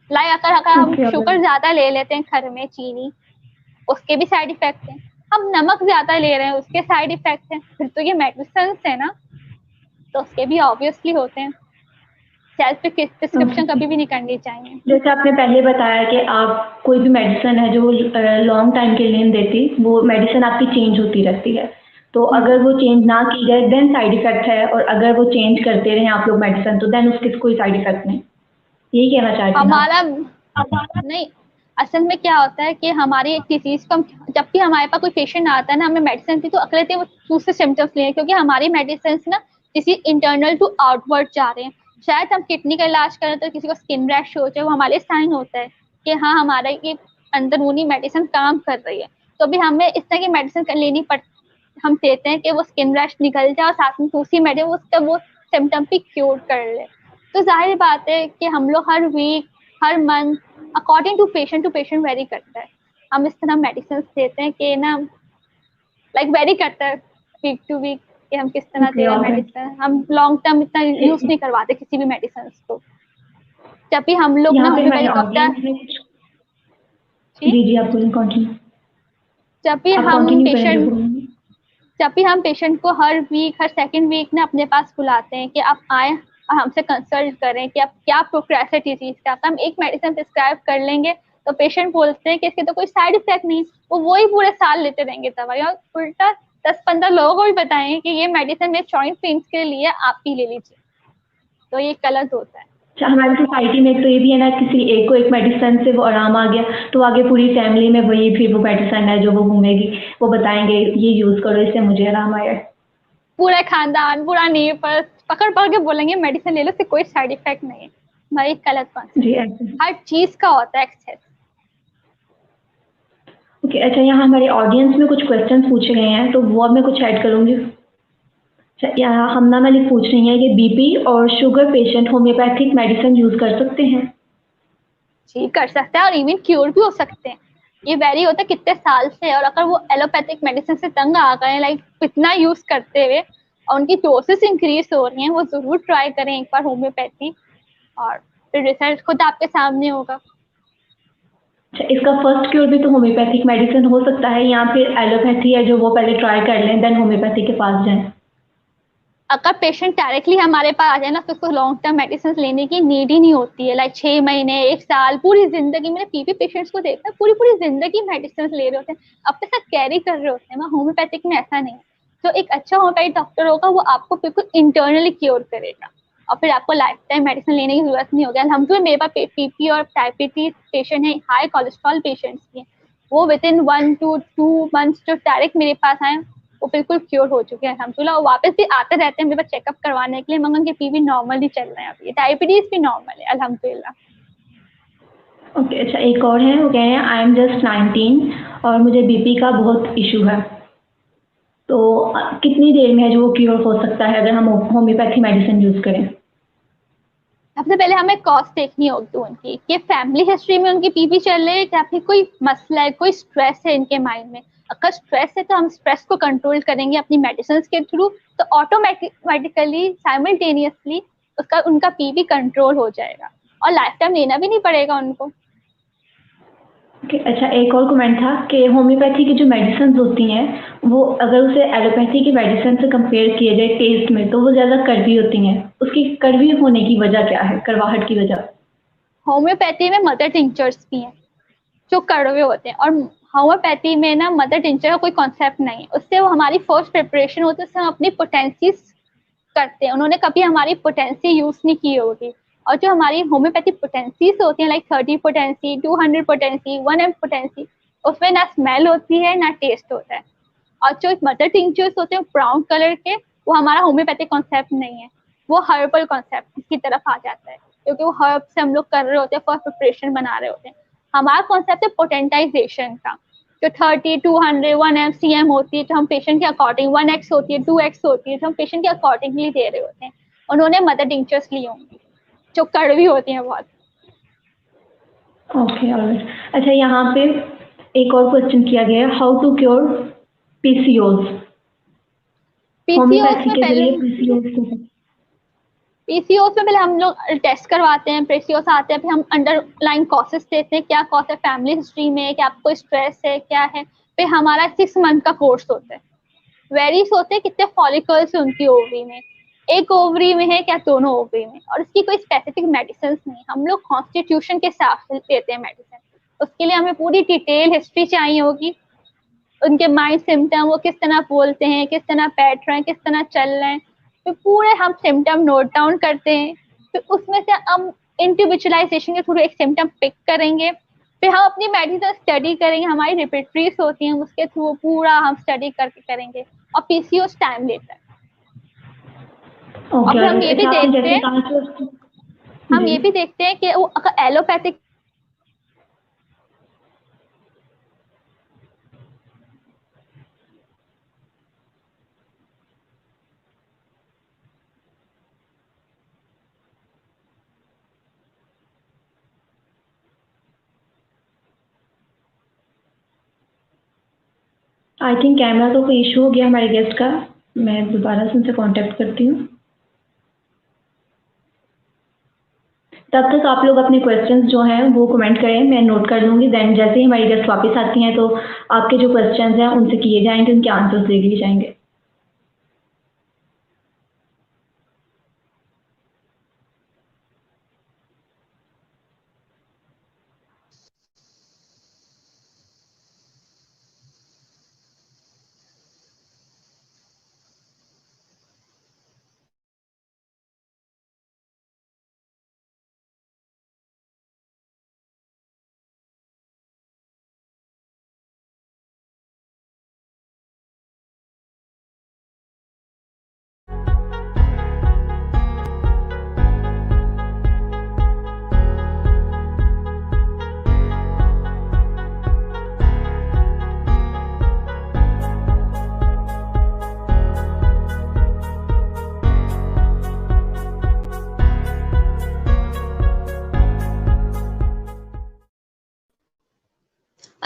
लाइक अगर हम
ओके,
शुगर
ऑलराइट।
ज़्यादा ले लेते हैं घर में, चीनी, उसके भी साइड इफेक्ट हैं। हम नमक ज़्यादा ले रहे हैं, उसके साइड इफेक्ट हैं। फिर तो ये मेडिसिन है ना, तो उसके भी ऑब्वियसली होते हैं। Self prescription
okay.
कभी भी नहीं करनी चाहिए।
जैसे आपने पहले बताया कि आप कोई भी मेडिसिन है जो लॉन्ग टाइम के लिए नहीं देती, वो मेडिसिन आपकी चेंज होती रहती है। तो
हम्म।
अगर वो चेंज ना की जाए देन साइड इफ़ेक्ट है और अगर वो चेंज करते रहें आप लोग मेडिसिन तो देन उसके कोई साइड इफ़ेक्ट नहीं। यही कहना चाहती हैं आप?
हमारा नहीं, असल में क्या होता है कि हमारी एक डिजीज को जब भी हमारे पास कोई पेशेंट आता है ना, हमें मेडिसिन दी तो अगले दिन वो दूसरे सिम्टम्स लें, क्योंकि हमारी मेडिसिन ना किसी इंटरनल टू आउटवर्ड जा रहे हैं। शायद हम किडनी का इलाज करें तो किसी को स्किन रैश हो जाए, वो हमारे साइन होता है कि हाँ हमारा ये अंदरूनी मेडिसिन काम कर रही है। तो भी हमें इस तरह की मेडिसिन लेनी पड़, हम देते हैं कि वो स्किन रैश निकल जाए और साथ में दूसरी मेडिसिन उसका वो सिम्टम भी क्योर कर ले। तो जाहिर बात है कि हम लोग हर वीक, हर month, according to patient vary करता है। हम इस तरह मेडिसिन देते हैं कि ना, लाइक वेरी करता है वीक टू वीक कि हम किस तरह
ओके,
दे रहे हैं
ऑलराइट।
मेडिसिन। हम लॉन्ग टर्म इतना यूज नहीं करवाते किसी भी मेडिसिन को। जब भी हम लोग ना
यहाँ पे हमारे
होम्योपैथिक डॉक्टर,
ऑडियंस में कुछ
जी,
जी, जी, आप बोलें कंटिन्यू।
जब भी
आप
हम
कंटिन्यू करें जो
पेशेंट
बोलेंगे।
जब भी हम पेशेंट को हर वीक, हर सेकंड वीक ना अपने पास बुलाते हैं कि आप आए और हमसे कंसल्ट करें कि आप क्या प्रोग्रेस है डिजीज का, तो हम एक मेडिसिन प्रिस्क्राइब कर लेंगे तो पेशेंट बोलते हैं कि इसके तो कोई साइड इफेक्ट नहीं, वो वही पूरे साल लेते रहेंगे दवाई, और उल्टा 10-15 लोगों को भी बताएंगे कि ये मेडिसिन मेरे जॉइंट पेन के लिए आप ही ले लीजिए, तो ये गलत होता है।
अच्छा, हमारी सोसाइटी में तो ये भी है ना, किसी एक को एक मेडिसिन से वो आराम आ गया तो आगे पूरी फैमिली में वही फिर वो मेडिसिन है जो वो घूमेगी, वो बताएंगे ये यूज़ करो इससे मुझे आराम आया है।
पूरा खानदान, पूरा नेबर पकड़ पकड़ के बोलेंगे मेडिसिन ले लो, इससे कोई साइड इफेक्ट नहीं है। भाई गलत
जी
कॉन्सेप्ट है,
ऐसे।
हर चीज का होता है एक्सेस।
ओके, अच्छा यहाँ हमारे ऑडियंस में कुछ क्वेश्चंस पूछे गए हैं तो वो अब मैं कुछ ऐड करूँगी। अच्छा, यहाँ हमना मलिक पूछ रही हैं कि बीपी और sugar patient homeopathic medicine use कर सकते हैं?
जी कर सकते हैं, और इवन क्योर भी हो सकते हैं। ये वेरी होता है कितने साल से, और अगर वो एलोपैथिक मेडिसिन से तंग आ गए हैं, लाइक कितना यूज करते हुए और उनकी डोसेस इंक्रीज हो रही हैं, वो जरूर ट्राई करें एक बार होम्योपैथी, और फिर रिजल्ट खुद आपके सामने होगा।
अच्छा, इसका फर्स्ट क्योर भी तो होम्योपैथिक मेडिसिन हो सकता है या फिर एलोपैथी है जो वो पहले ट्राई कर लें देन होम्योपैथी के पास जाएं?
अगर पेशेंट डायरेक्टली हमारे पास आ जाए ना, तो उसको लॉन्ग टर्म मेडिसिन लेने की नीड ही नहीं होती है, लाइक 6 महीने 1 साल पूरी जिंदगी। मैंने पीपी पेशेंट्स को देखा है, पूरी पूरी जिंदगी मेडिसिन ले रहे होते हैं, अपने साथ कैरी कर रहे होते हैं। वहाँ होम्योपैथिक में ऐसा नहीं है। तो एक अच्छा होम्योपैथिक डॉक्टर होगा, वो आपको बिल्कुल इंटरनली क्योर करेगा, और फिर आपको लाइफ टाइम मेडिसिन लेने की जरूरत नहीं होगी। अलहमदुलिल्लाह मेरे पास पीपी और डायबिटीज पेशेंट है, हाई कोलेस्ट्रॉल पेशेंट्स भी हैं, वो विद इन 1 to 2 months जो डायरेक्ट मेरे पास आए, वो बिल्कुल क्योर हो चुके हैं अल्हम्दुलिल्लाह। और वापस भी आते रहते हैं मेरे पास चेकअप करवाने के लिए, मगर उनके पीवी नॉर्मल ही चल रहे हैं, अभी डायबिटीज भी नॉर्मल है अल्हम्दुलिल्लाह।
ओके, अच्छा एक और है, वो कह रहे हैं आई एम जस्ट 19 और मुझे बीपी का बहुत इशू है, तो कितनी देर में है जो वो क्योर हो सकता है अगर हम होम्योपैथी मेडिसिन यूज़ करें?
सबसे पहले हमें कॉस्ट देखनी होगी उनकी, कि फैमिली हिस्ट्री में उनकी पीवी चल रही है, या फिर कोई मसला है, कोई स्ट्रेस है इनके माइंड में। अगर स्ट्रेस है तो हम स्ट्रेस को कंट्रोल करेंगे अपनी मेडिसिन के थ्रू, तो ऑटोमेटिकली साइमल्टेनियसली उसका उनका पीवी कंट्रोल हो जाएगा, और लाइफ टाइम लेना भी नहीं पड़ेगा उनको।
ओके, अच्छा एक और कमेंट था कि होम्योपैथी की जो मेडिसिन होती हैं वो अगर उसे एलोपैथी की मेडिसिन से कंपेयर किया जाए टेस्ट में तो वो ज़्यादा कड़वी होती हैं, उसकी कड़वी होने की वजह क्या है, कड़वाहट की वजह?
होम्योपैथी में मदर टिंचर्स भी हैं जो कड़वे होते हैं, और होम्योपैथी में ना मदर टिंचर का कोई कॉन्सेप्ट नहीं है, उससे वो हमारी फर्स्ट प्रिपरेशन होती है, उससे हम अपनी पोटेंसीज करते हैं। उन्होंने कभी हमारी पोटेंसी यूज नहीं की होगी, और जो हमारी होम्योपैथी पोटेंसीज होती हैं, like 30 potency, 200 potency, 1 M potency, उसमें ना स्मेल होती है ना टेस्ट होता है। और जो मदर टिंचर्स होते हैं ब्राउन कलर के, वो हमारा होम्योपैथिक कॉन्सेप्ट नहीं है, वो हर्बल कॉन्सेप्ट की तरफ आ जाता है, क्योंकि वो हर्ब से हम लोग कर रहे होते हैं, फर्स्ट प्रिपरेशन बना रहे होते हैं। हमारा कॉन्सेप्ट है पोटेंटाइजेशन का, जो 30, 200, 1 M CM होती है, तो हम पेशेंट के अकॉर्डिंग 1X होती है, 2X होती है, तो हम पेशेंट के अकॉर्डिंगली दे रहे होते हैं। उन्होंने मदर टिंचर्स ली होंगी जो कड़वी होती हैं बहुत।
Ok, alright. अच्छा यहाँ पे एक और क्वेश्चन किया गया है, how to cure PCOS?
PCOS
homeopathy
में
के
पहले
जरिए पीसीओज को।
पीसीओएस में पहले हम लोग टेस्ट करवाते हैं, पीसीओएस आते हैं, फिर हम अंडरलाइन कॉसेस देखते हैं, क्या कॉज है फैमिली हिस्ट्री में, क्या आपको स्ट्रेस है, क्या है। फिर हमारा 6 मंथ का कोर्स होता है, वेरीज होते हैं कितने फॉलिकल्स है उनकी ओवरी में, एक ओवरी में है क्या दोनों ओवरी में, और इसकी कोई स्पेसिफिक मेडिसिन नहीं, हम लोग कॉन्स्टिट्यूशन के हिसाब से देते हैं मेडिसिन। उसके लिए हमें पूरी डिटेल हिस्ट्री चाहिए होगी, उनके माइंड सिम्टम, वो किस तरह बोलते हैं, किस तरह बैठ रहे हैं, किस तरह चल रहे हैं, तो पूरे हम सिम्टम नोट डाउन करते हैं। फिर उसमें से हम इंडिविजुअलाइजेशन के थ्रू एक सिम्टम पिक करेंगे, फिर हम अपनी मेडिसिन स्टडी करेंगे, हमारी रिपेट्रीज होती हैं उसके थ्रू पूरा हम स्टडी करके करेंगे, और पीसीओस टाइम लेता है। और
ओके,
फिर हम
ऑलराइट।
ये भी
अच्छा आपने
देखते
जैसे
हैं
कहा कि
हम
जी।
ये भी देखते हैं कि वो अगर एलोपैथिक।
आई थिंक कैमरा तो कोई इशू हो गया हमारे गेस्ट का, मैं दोबारा से उनसे कांटेक्ट करती हूँ। तब तक आप लोग अपने क्वेश्चंस जो हैं वो कमेंट करें, मैं नोट कर लूँगी, देन जैसे ही हमारी गेस्ट वापस आती हैं तो आपके जो क्वेश्चंस हैं उनसे किए जाएंगे, उनके आंसर्स दे दिए जाएंगे।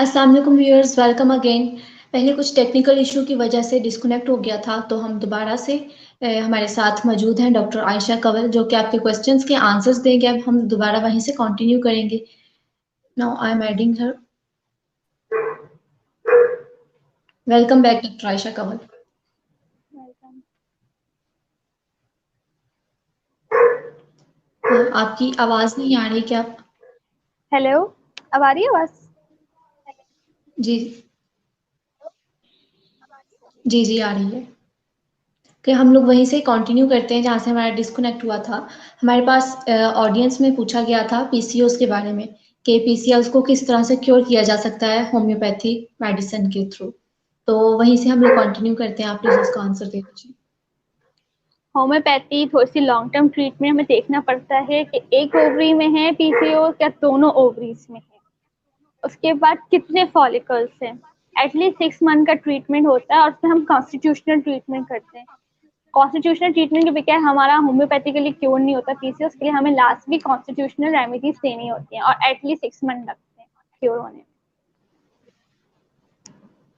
अस्सलाम वालेकुम व्यूअर्स, वेलकम अगेन। पहले कुछ टेक्निकल इशू की वजह से डिस्कनेक्ट हो गया था, तो हम दोबारा से हमारे साथ मौजूद हैं डॉक्टर आयशा कंवल, जो कि आपके क्वेश्चंस के आंसर्स देंगे। अब हम दोबारा वहीं से कंटिन्यू करेंगे। Now I am adding her. Welcome back doctor Ayesha Kanwal.
Welcome.
आपकी आवाज नहीं आ रही क्या?
हेलो, अब आ रही है आवाज?
जी जी जी, आ रही है। कि हम लोग वहीं से कंटिन्यू करते हैं जहाँ से हमारा डिस्कनेक्ट हुआ था। हमारे पास ऑडियंस में पूछा गया था पीसीओएस के बारे में, कि पीसीओएस को किस तरह से क्योर किया जा सकता है होम्योपैथिक मेडिसिन के थ्रू। तो वहीं से हम लोग कंटिन्यू करते हैं। आप प्लीज उसका आंसर दे दीजिए।
होम्योपैथी थोड़ी सी लॉन्ग टर्म ट्रीटमेंट हमें देखना पड़ता है कि एक ओवरी में है पीसीओएस या दोनों ओवरीज में है, उसके बाद कितने फॉलिकल्स हैं। एटलीस्ट 6 मंथ का ट्रीटमेंट होता है और उसमें हम कॉन्स्टिट्यूशनल ट्रीटमेंट करते हैं। कॉन्स्टिट्यूशनल ट्रीटमेंट के बगैर हमारा होम्योपैथिकली क्योर नहीं होता पीसीओएस के लिए। हमें लास्ट भी कॉन्स्टिट्यूशनल रेमेडीज देनी होती हैं और एटलीस्ट 6 मंथ लगते हैं क्योर होने में।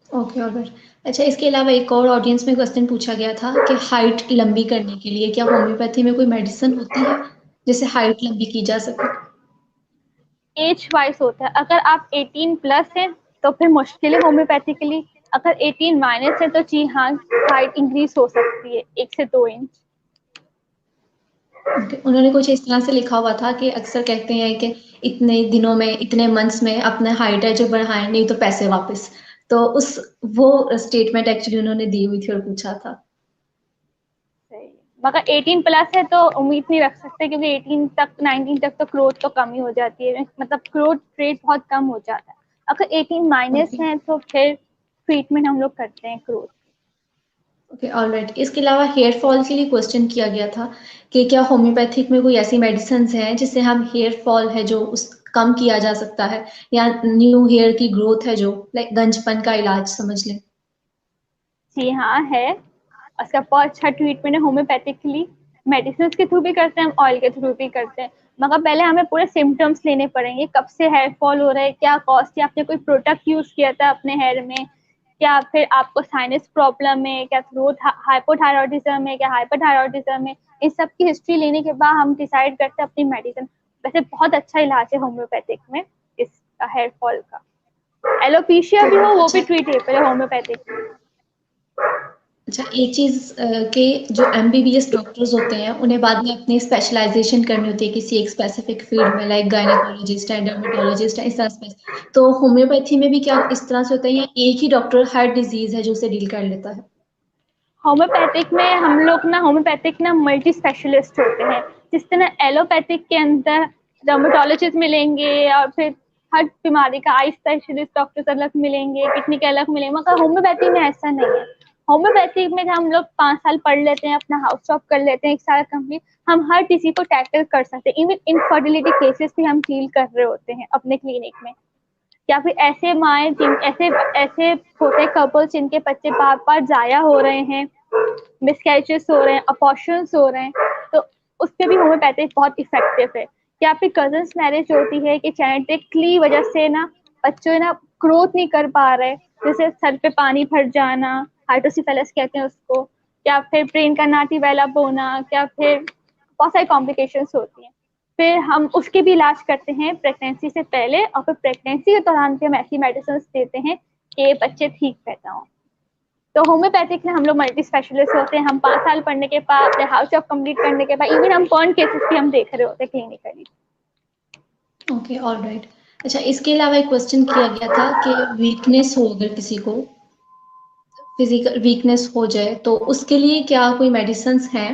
Okay, alright. अच्छा, इसके अलावा एक और ऑडियंस में क्वेश्चन पूछा गया था कि हाइट लंबी करने के लिए क्या होम्योपैथी में कोई मेडिसिन होती है जिससे हाइट लंबी की जा सके?
एज वाइज होता है। अगर आप 18 प्लस हैं तो फिर मुश्किल है होम्योपैथिकली। अगर 18 माइनस है तो जी हाँ, हाइट इंक्रीज हो सकती है 1 से 2 इंच।
उन्होंने कुछ इस तरह से लिखा हुआ था कि अक्सर कहते हैं कि इतने दिनों में, इतने मंथ्स में अपना हाइट है जो बढ़ाएं, नहीं तो पैसे वापस। तो उस वो स्टेटमेंट एक्चुअली उन्होंने दी हुई थी और पूछा था।
सही। मगर 18 प्लस है तो उम्मीद नहीं रख सकते, क्योंकि 18 तक 19 तक तो ग्रोथ तो कम ही हो जाती है, मतलब ग्रोथ रेट बहुत कम हो जाता है। अगर 18 माइनस
ओके
है तो फिर ट्रीटमेंट हम लोग करते हैं ग्रोथ।
Okay, alright. इसके अलावा हेयर फॉल के लिए क्वेश्चन किया गया था कि क्या होम्योपैथिक में कोई ऐसी मेडिसिन हैं जिससे हम हेयर फॉल है जो उस कम किया जा सकता है, या न्यू हेयर की ग्रोथ है जो लाइक गंजपन का इलाज समझ लें।
जी हाँ है, उसका बहुत अच्छा ट्रीटमेंट है होम्योपैथिकली। मेडिसिन के थ्रू भी करते हैं हम, ऑयल के थ्रू भी करते हैं। मगर पहले हमें पूरे सिम्टम्स लेने पड़ेंगे, कब से हेयर फॉल हो रहा है, क्या कॉज थी, आपने कोई प्रोडक्ट यूज किया था अपने हेयर में, क्या फिर आपको साइनस प्रॉब्लम है, क्या थ्रोट हाइपोथायरॉयडिज्म है, क्या हाइपरथायरॉयडिज्म है। इन सब की हिस्ट्री लेने के बाद हम डिसाइड करते हैं अपनी मेडिसिन। वैसे बहुत अच्छा इलाज है होम्योपैथिक में इस हेयर फॉल का। एलोपीशिया भी हो वो भी
अच्छा
ट्रीटेबल है होम्योपैथिक में।
अच्छा, एक चीज के जो एमबीबीएस डॉक्टर्स होते हैं उन्हें बाद में अपनी स्पेशलाइजेशन करनी होती है किसी एक स्पेसिफिक फील्ड में, लाइक गायनेकोलॉजिस्ट है, डर्मेटोलॉजिस्ट है, इस तरह से। तो होम्योपैथी में भी क्या इस तरह से होता है, या एक ही डॉक्टर हर डिजीज है जो उसे डील कर लेता है?
होम्योपैथिक में हम लोग ना होम्योपैथिक ना मल्टी स्पेशलिस्ट होते हैं। जिस तरह एलोपैथिक के अंदर डर्मेटोलॉजिस्ट मिलेंगे और फिर हर बीमारी का आई स्पेशलिस्ट डॉक्टर्स अलग मिलेंगे, किडनी के अलग मिलेंगे, मगर होम्योपैथिक में ऐसा नहीं है। होम्योपैथिक में हम लोग 5 साल पढ़ लेते हैं, अपना हाउस जॉब कर लेते हैं 1 साल कंप्लीट, हम हर किसी को टैकल कर सकते हैं। इवन इनफर्टिलिटी केसेस भी हम डील कर रहे होते हैं अपने क्लिनिक में। या फिर ऐसे माएँ जिन ऐसे ऐसे होते कपल्स जिनके बच्चे बार-बार ज़ाया हो रहे हैं, मिसकैरेजेस हो रहे हैं, अबॉर्शंस हो रहे हैं, तो उस पे भी होम्योपैथिक बहुत इफ़ेक्टिव है। या फिर कज़िन्स मैरिज होती है कि जेनेटिकली वजह से ना बच्चे ना ग्रोथ नहीं कर पा रहे, जैसे सर पे पानी भर जाना, हाइड्रोसिफेलस कहते हैं उसको, या फिर ब्रेन का ना डेवलप होना, या फिर बहुत सारी कॉम्प्लिकेशंस होती हैं। फिर हम उसके भी इलाज करते हैं प्रेगनेंसी से पहले, और फिर प्रेगनेंसी के दौरान भी हम ऐसी मेडिसिन देते हैं कि बच्चे ठीक पैदा हों। तो होम्योपैथिक में हम लोग मल्टी स्पेशलिस्ट होते हैं। हम 5 साल पढ़ने के बाद, अपने हाउस जॉब कंप्लीट करने के बाद, इवन हम बर्न केसेस भी हम देख रहे होते हैं क्लिनिकली।
Okay, alright. अच्छा, इसके अलावा एक क्वेश्चन किया गया था कि वीकनेस हो, अगर किसी को फिजिकल वीकनेस हो जाए तो उसके लिए क्या कोई मेडिसिन हैं?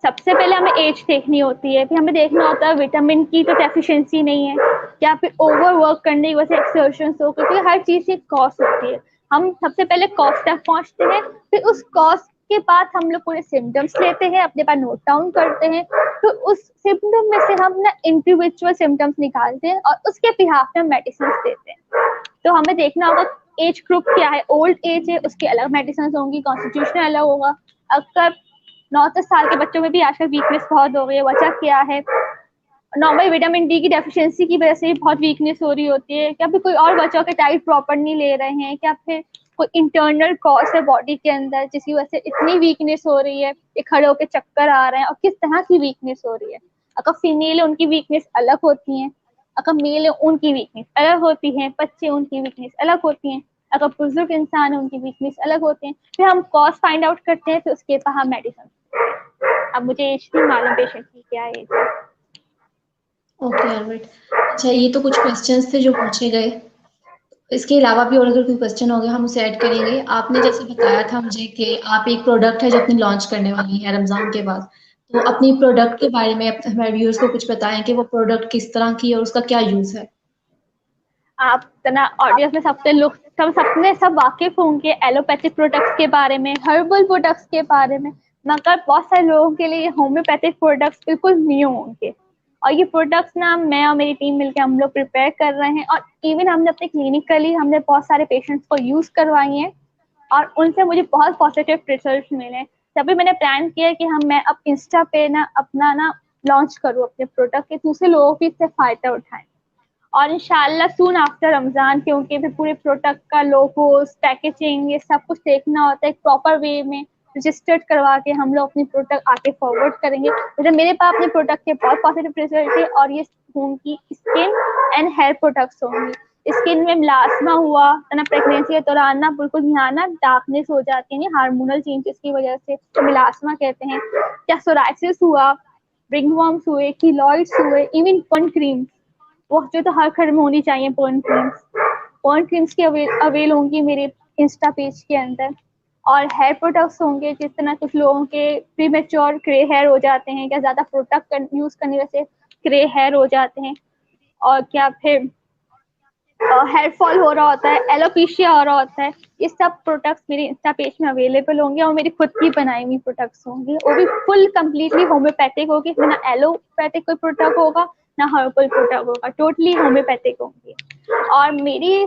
सबसे पहले हमें एज देखनी होती है, फिर हमें देखना होता है विटामिन की तो डेफिशिएंसी नहीं है, या फिर ओवर वर्क करने की वजह से एक्सर्शंस हो, क्योंकि हर चीज़ की कॉस्ट होती है। हम सबसे पहले कॉस्ट तक पहुँचते हैं, फिर उस कॉस्ट के बाद हम लोग पूरे सिम्टम्स लेते हैं, अपने पास नोट डाउन करते हैं, तो उस सिम्टम में से हम ना इंडिविजुअल सिम्टम्स निकालते हैं और उसके बिहाफ में मेडिसिन देते हैं। तो हमें देखना होगा एज ग्रुप क्या है। ओल्ड एज है उसकी अलग मेडिसिन होंगी, कॉन्स्टिट्यूशन अलग होगा। अगर 9-10 साल के बच्चों में भी आजकल वीकनेस बहुत हो गई है, वजह क्या है, नॉर्मल विटामिन डी की डेफिशिएंसी की वजह से बहुत वीकनेस हो रही होती है, क्या फिर कोई और बच्चों के डाइट प्रॉपर नहीं ले रहे हैं, क्या फिर कोई इंटरनल कॉज है बॉडी के अंदर जिसकी वजह से इतनी वीकनेस हो रही है, ये खड़े होकर चक्कर आ रहे हैं, और किस तरह की वीकनेस हो रही है। अगर फीमेल है उनकी वीकनेस अलग होती है, अगर मेल है उनकी वीकनेस अलग होती है, बच्चे उनकी वीकनेस अलग होती है, अगर बुजुर्ग इंसान है उनकी वीकनेस अलग होती है। फिर हम कॉज फाइंड आउट करते हैं, फिर उसके बाद हम मेडिसिन। अब मुझे एज नहीं मालूम पेशेंट की क्या एज है।
Okay alright. अच्छा, ये तो कुछ क्वेश्चंस थे जो पूछे गए। इसके अलावा भी और अगर कोई क्वेश्चन हो गया हम उसे ऐड करेंगे। आपने जैसे बताया था मुझे कि आप एक प्रोडक्ट है जो अपनी लॉन्च करने वाली है रमजान के बाद, तो अपनी प्रोडक्ट के बारे में हमारे व्यूअर्स को कुछ बताएं कि वो प्रोडक्ट किस तरह की है और उसका क्या यूज है।
आप तना ऑडियंस में सब वाकिफ होंगे एलोपैथिक प्रोडक्ट्स के बारे में, हर्बल प्रोडक्ट्स के बारे में, मगर बहुत सारे लोगों के लिए होम्योपैथिक प्रोडक्ट्स बिल्कुल न्यू होंगे। और ये प्रोडक्ट्स ना मैं और मेरी टीम मिलकर हम लोग प्रिपेयर कर रहे हैं, और इवन हमने अपने क्लिनिकली हमने बहुत सारे पेशेंट्स को यूज करवाई हैं और उनसे मुझे बहुत पॉजिटिव रिजल्ट मिले। तभी मैंने प्लान किया कि मैं अब इंस्टा पे ना अपना ना लॉन्च करूँ अपने प्रोडक्ट के, दूसरे लोग भी इससे फायदा उठाएं। और इंशाल्लाह सून आफ्टर रमजान, क्योंकि फिर पूरे प्रोडक्ट का लोगोस, पैकेजिंग, ये सब कुछ देखना होता है एक प्रॉपर वे में रजिस्टर्ड करवा के हम लोग अपनी प्रोडक्ट आगे फॉरवर्ड करेंगे। मतलब मेरे पास अपने प्रोडक्ट के बहुत पॉजिटिव रिजल्ट है, और ये होंगी स्किन एंड हेयर प्रोडक्ट्स होंगी। स्किन में मिलास्मा हुआ ना, प्रेगनेंसी के दौरान ना बिल्कुल यहाँ ना डार्कनेस हो जाती है हार्मोनल चेंजेस की वजह से, तो मिलास्मा कहते हैं। क्या सोराइसिस हुआ, रिंगवर्म्स हुए, कीलॉइड्स हुए, इवन पॉइंट क्रीम, वो जो तो हर घर में होनी चाहिए। पॉइंट क्रीम्स की अवेल होंगी मेरे इंस्टा पेज के अंदर। और हेयर प्रोडक्ट्स होंगे, जिस तरह कुछ लोगों के प्रीमेच्योर ग्रे हेयर हो जाते हैं, क्या ज्यादा प्रोडक्ट यूज करने से ग्रे हेयर हो जाते हैं, और क्या फिर हेयर फॉल हो रहा होता है, एलोपेशिया हो रहा होता है, ये सब प्रोडक्ट्स मेरे इंस्टा पेज में अवेलेबल होंगे। और मेरी खुद की बनाई हुई प्रोडक्ट्स होंगी, वो भी फुल कंप्लीटली होम्योपैथिक होगी, इसमें ना एलोपैथिक कोई प्रोडक्ट होगा ना हर्बल प्रोडक्ट होगा, टोटली होम्योपैथिक होंगी। और मेरी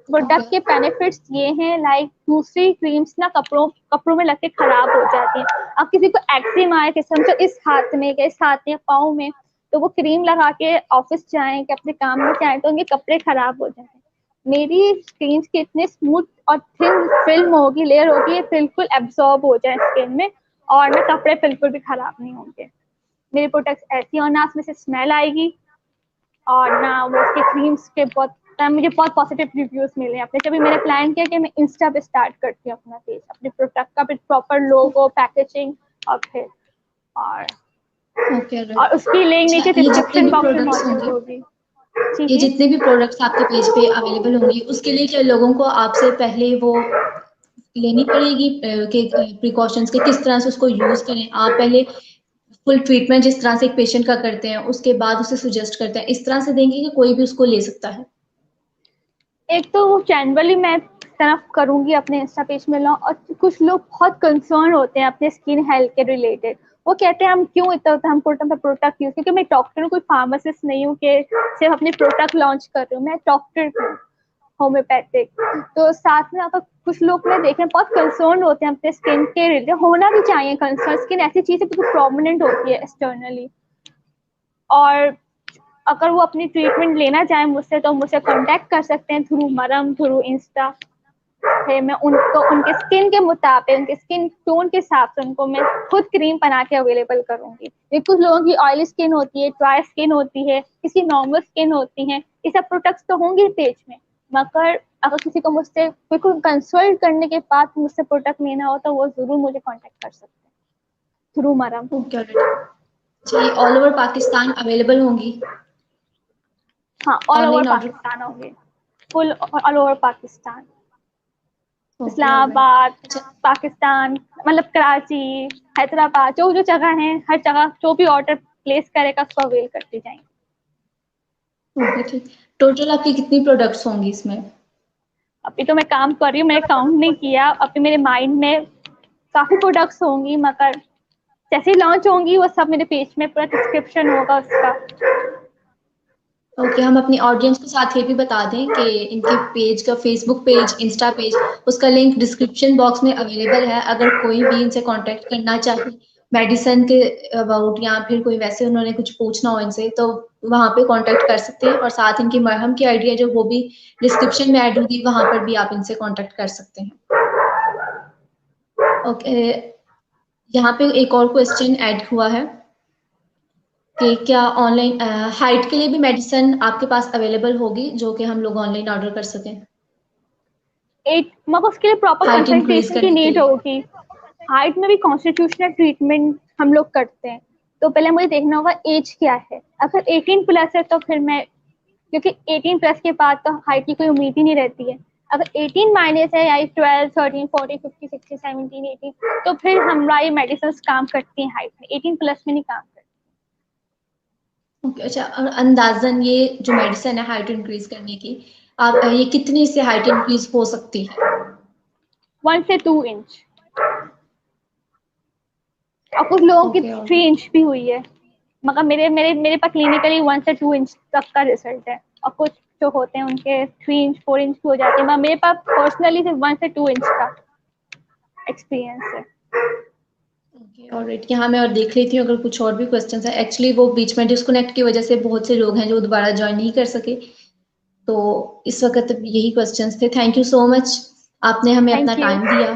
प्रोडक्ट के बेनिफिट्स ये हैं, लाइक दूसरी क्रीम्स ना कपड़ों में लग के खराब हो जाती हैं। अब किसी को एक्जिमा है कि समझो इस हाथ में या इस हाथ में पाँव में, तो वो क्रीम लगा के ऑफिस जाएं कि अपने काम में जाएं तो उनके कपड़े खराब हो जाते हैं। मेरी स्क्रीन के इतने स्मूथ और थिन फिल्म होगी, लेयर होगी, बिल्कुल एब्जॉर्ब हो जाए स्किन में, और ना कपड़े बिल्कुल भी खराब नहीं होंगे। मेरी प्रोडक्ट्स ऐसी, और ना उसमें से स्मेल आएगी, और ना वो उसके क्रीम्स के मुझे बहुत पॉजिटिव रिव्यूज मिले अपने। जब मैंने प्लान किया कि मैं इंस्टा पे स्टार्ट करती हूँ अपना पेज, अपने प्रोडक्ट का फिर प्रॉपर लोगो, पैकेजिंग, और फिर और उसकी लिंक नीचे डिस्क्रिप्शन बॉक्स में मौजूद होगी।
ये जितने भी प्रोडक्ट्स आपके पेज पे अवेलेबल होंगे, उसके लिए क्या लोगों को आपसे पहले वो लेनी पड़ेगी कि प्रिकॉशंस के किस तरह से उसको यूज करें? आप पहले फुल ट्रीटमेंट जिस तरह से एक पेशेंट का करते हैं उसके बाद उसे सजेस्ट करते हैं, इस तरह से देंगे कि कोई भी उसको ले सकता है?
एक तो वो जनरली मैं तरफ करूंगी अपने इंस्टा पेज में लॉन्च, और कुछ लोग बहुत कंसर्न होते हैं अपने स्किन हेल्थ के रिलेटेड। वो कहते हैं हम क्यों इतना होता है, हम प्रोडक्ट यूज, क्योंकि मैं डॉक्टर हूँ, कोई फार्मासिस्ट नहीं हूँ कि सिर्फ अपने प्रोडक्ट लॉन्च कर रही हूँ, मैं डॉक्टर हूँ होम्योपैथिक। तो साथ में अगर कुछ लोग मैं देखें बहुत कंसर्न होते हैं अपने स्किन के रिलेटेड, होना भी चाहिए कंसर्न। स्किन ऐसी चीज है बिल्कुल प्रोमिनेंट होती है एक्सटर्नली, और अगर वो अपनी ट्रीटमेंट लेना चाहें मुझसे तो मुझसे कांटेक्ट कर सकते हैं थ्रू मरम, थ्रू इंस्टा। है मैं उनको उनके स्किन के मुताबिक, उनके स्किन टोन के हिसाब से उनको मैं खुद क्रीम बना के अवेलेबल करूंगी। ये कुछ लोगों की ऑयली स्किन होती है, ड्राई स्किन होती है, किसी नॉर्मल स्किन होती है, ये सब प्रोडक्ट्स तो होंगे पेज में, मगर अगर किसी को मुझसे बिल्कुल कंसल्ट करने के बाद मुझसे प्रोडक्ट लेना हो तो वो जरूर मुझे कॉन्टेक्ट कर सकते हैं थ्रू मरम।
जी, ऑल ओवर पाकिस्तान अवेलेबल होंगी?
हाँ, ऑल ओवर पाकिस्तान होंगे, full all over Pakistan, Islamabad, Pakistan, मतलब कराची, हैदराबाद, जो जो जगह है हर जगह जो भी ऑर्डर प्लेस करेगा उसको अवेल करती जाएंगे।
टोटल आपकी कितनी प्रोडक्ट्स होंगी इसमें?
अभी तो मैं काम कर रही हूँ, मैंने काउंट नहीं किया, अभी मेरे माइंड में काफी प्रोडक्ट्स होंगी, मगर जैसे ही लॉन्च होंगी वो सब मेरे पेज में पूरा डिस्क्रिप्शन होगा उसका।
ओके, हम अपनी ऑडियंस के साथ ये भी बता दें कि इनके पेज का फेसबुक पेज, इंस्टा पेज, उसका लिंक डिस्क्रिप्शन बॉक्स में अवेलेबल है। अगर कोई भी इनसे कांटेक्ट करना चाहे, मेडिसिन के अबाउट या फिर कोई वैसे उन्होंने कुछ पूछना हो इनसे तो वहाँ पे कांटेक्ट कर सकते हैं, और साथ इनकी मरहम की आइडिया जो वो भी डिस्क्रिप्शन में ऐड होगी, वहाँ पर भी आप इनसे कांटेक्ट कर सकते हैं। ओके, यहाँ पे एक और क्वेश्चन ऐड हुआ है कि क्या ऑनलाइन हाइट के लिए भी मेडिसिन आपके पास अवेलेबल होगी जो कि हम लोग ऑनलाइन ऑर्डर कर सकें?
मगर उसके लिए प्रॉपर
हाइट इंक्रीज
कंसल्टेशन की
करने के
नीड
लिए।
होगी। हाइट में भी कॉन्स्टिट्यूशनल ट्रीटमेंट हम लोग करते हैं, तो पहले मुझे देखना होगा एज क्या है। अगर 18 प्लस है तो फिर मैं, क्योंकि 18 प्लस के बाद तो हाइट की कोई उम्मीद ही नहीं रहती है। अगर 18 माइनस है या 12, 13, 14, 15, 16, 17, 18, तो फिर हमारी मेडिसिन काम करती हैं हाइट में, 18 प्लस में नहीं काम करती।
ओके, अच्छा, और अंदाजन ये जो मेडिसिन है हाइट इंक्रीज करने की, आप ये कितनी से हाइट इंक्रीज हो सकती है?
1 से 2 इंच, और कुछ लोगों की
ओके, और
3 इंच भी हुई है। मगर मेरे मेरे मेरे पास क्लिनिकली 1 से 2 इंच तक का रिजल्ट है, और कुछ जो होते हैं उनके 3 इंच 4 इंच भी हो जाते हैं, मगर मेरे पास पर्सनली सिर्फ 1 से 2 इंच का एक्सपीरियंस है।
ओके, ऑलराइट, यहाँ मैं और देख लेती हूँ अगर कुछ और भी क्वेश्चंस है। एक्चुअली वो बीच में डिस्कनेक्ट की वजह से बहुत से लोग हैं जो दोबारा ज्वाइन नहीं कर सके, तो इस वक्त यही क्वेश्चंस थे। थैंक यू सो मच, आपने हमें अपना
थैंक यू,
टाइम दिया।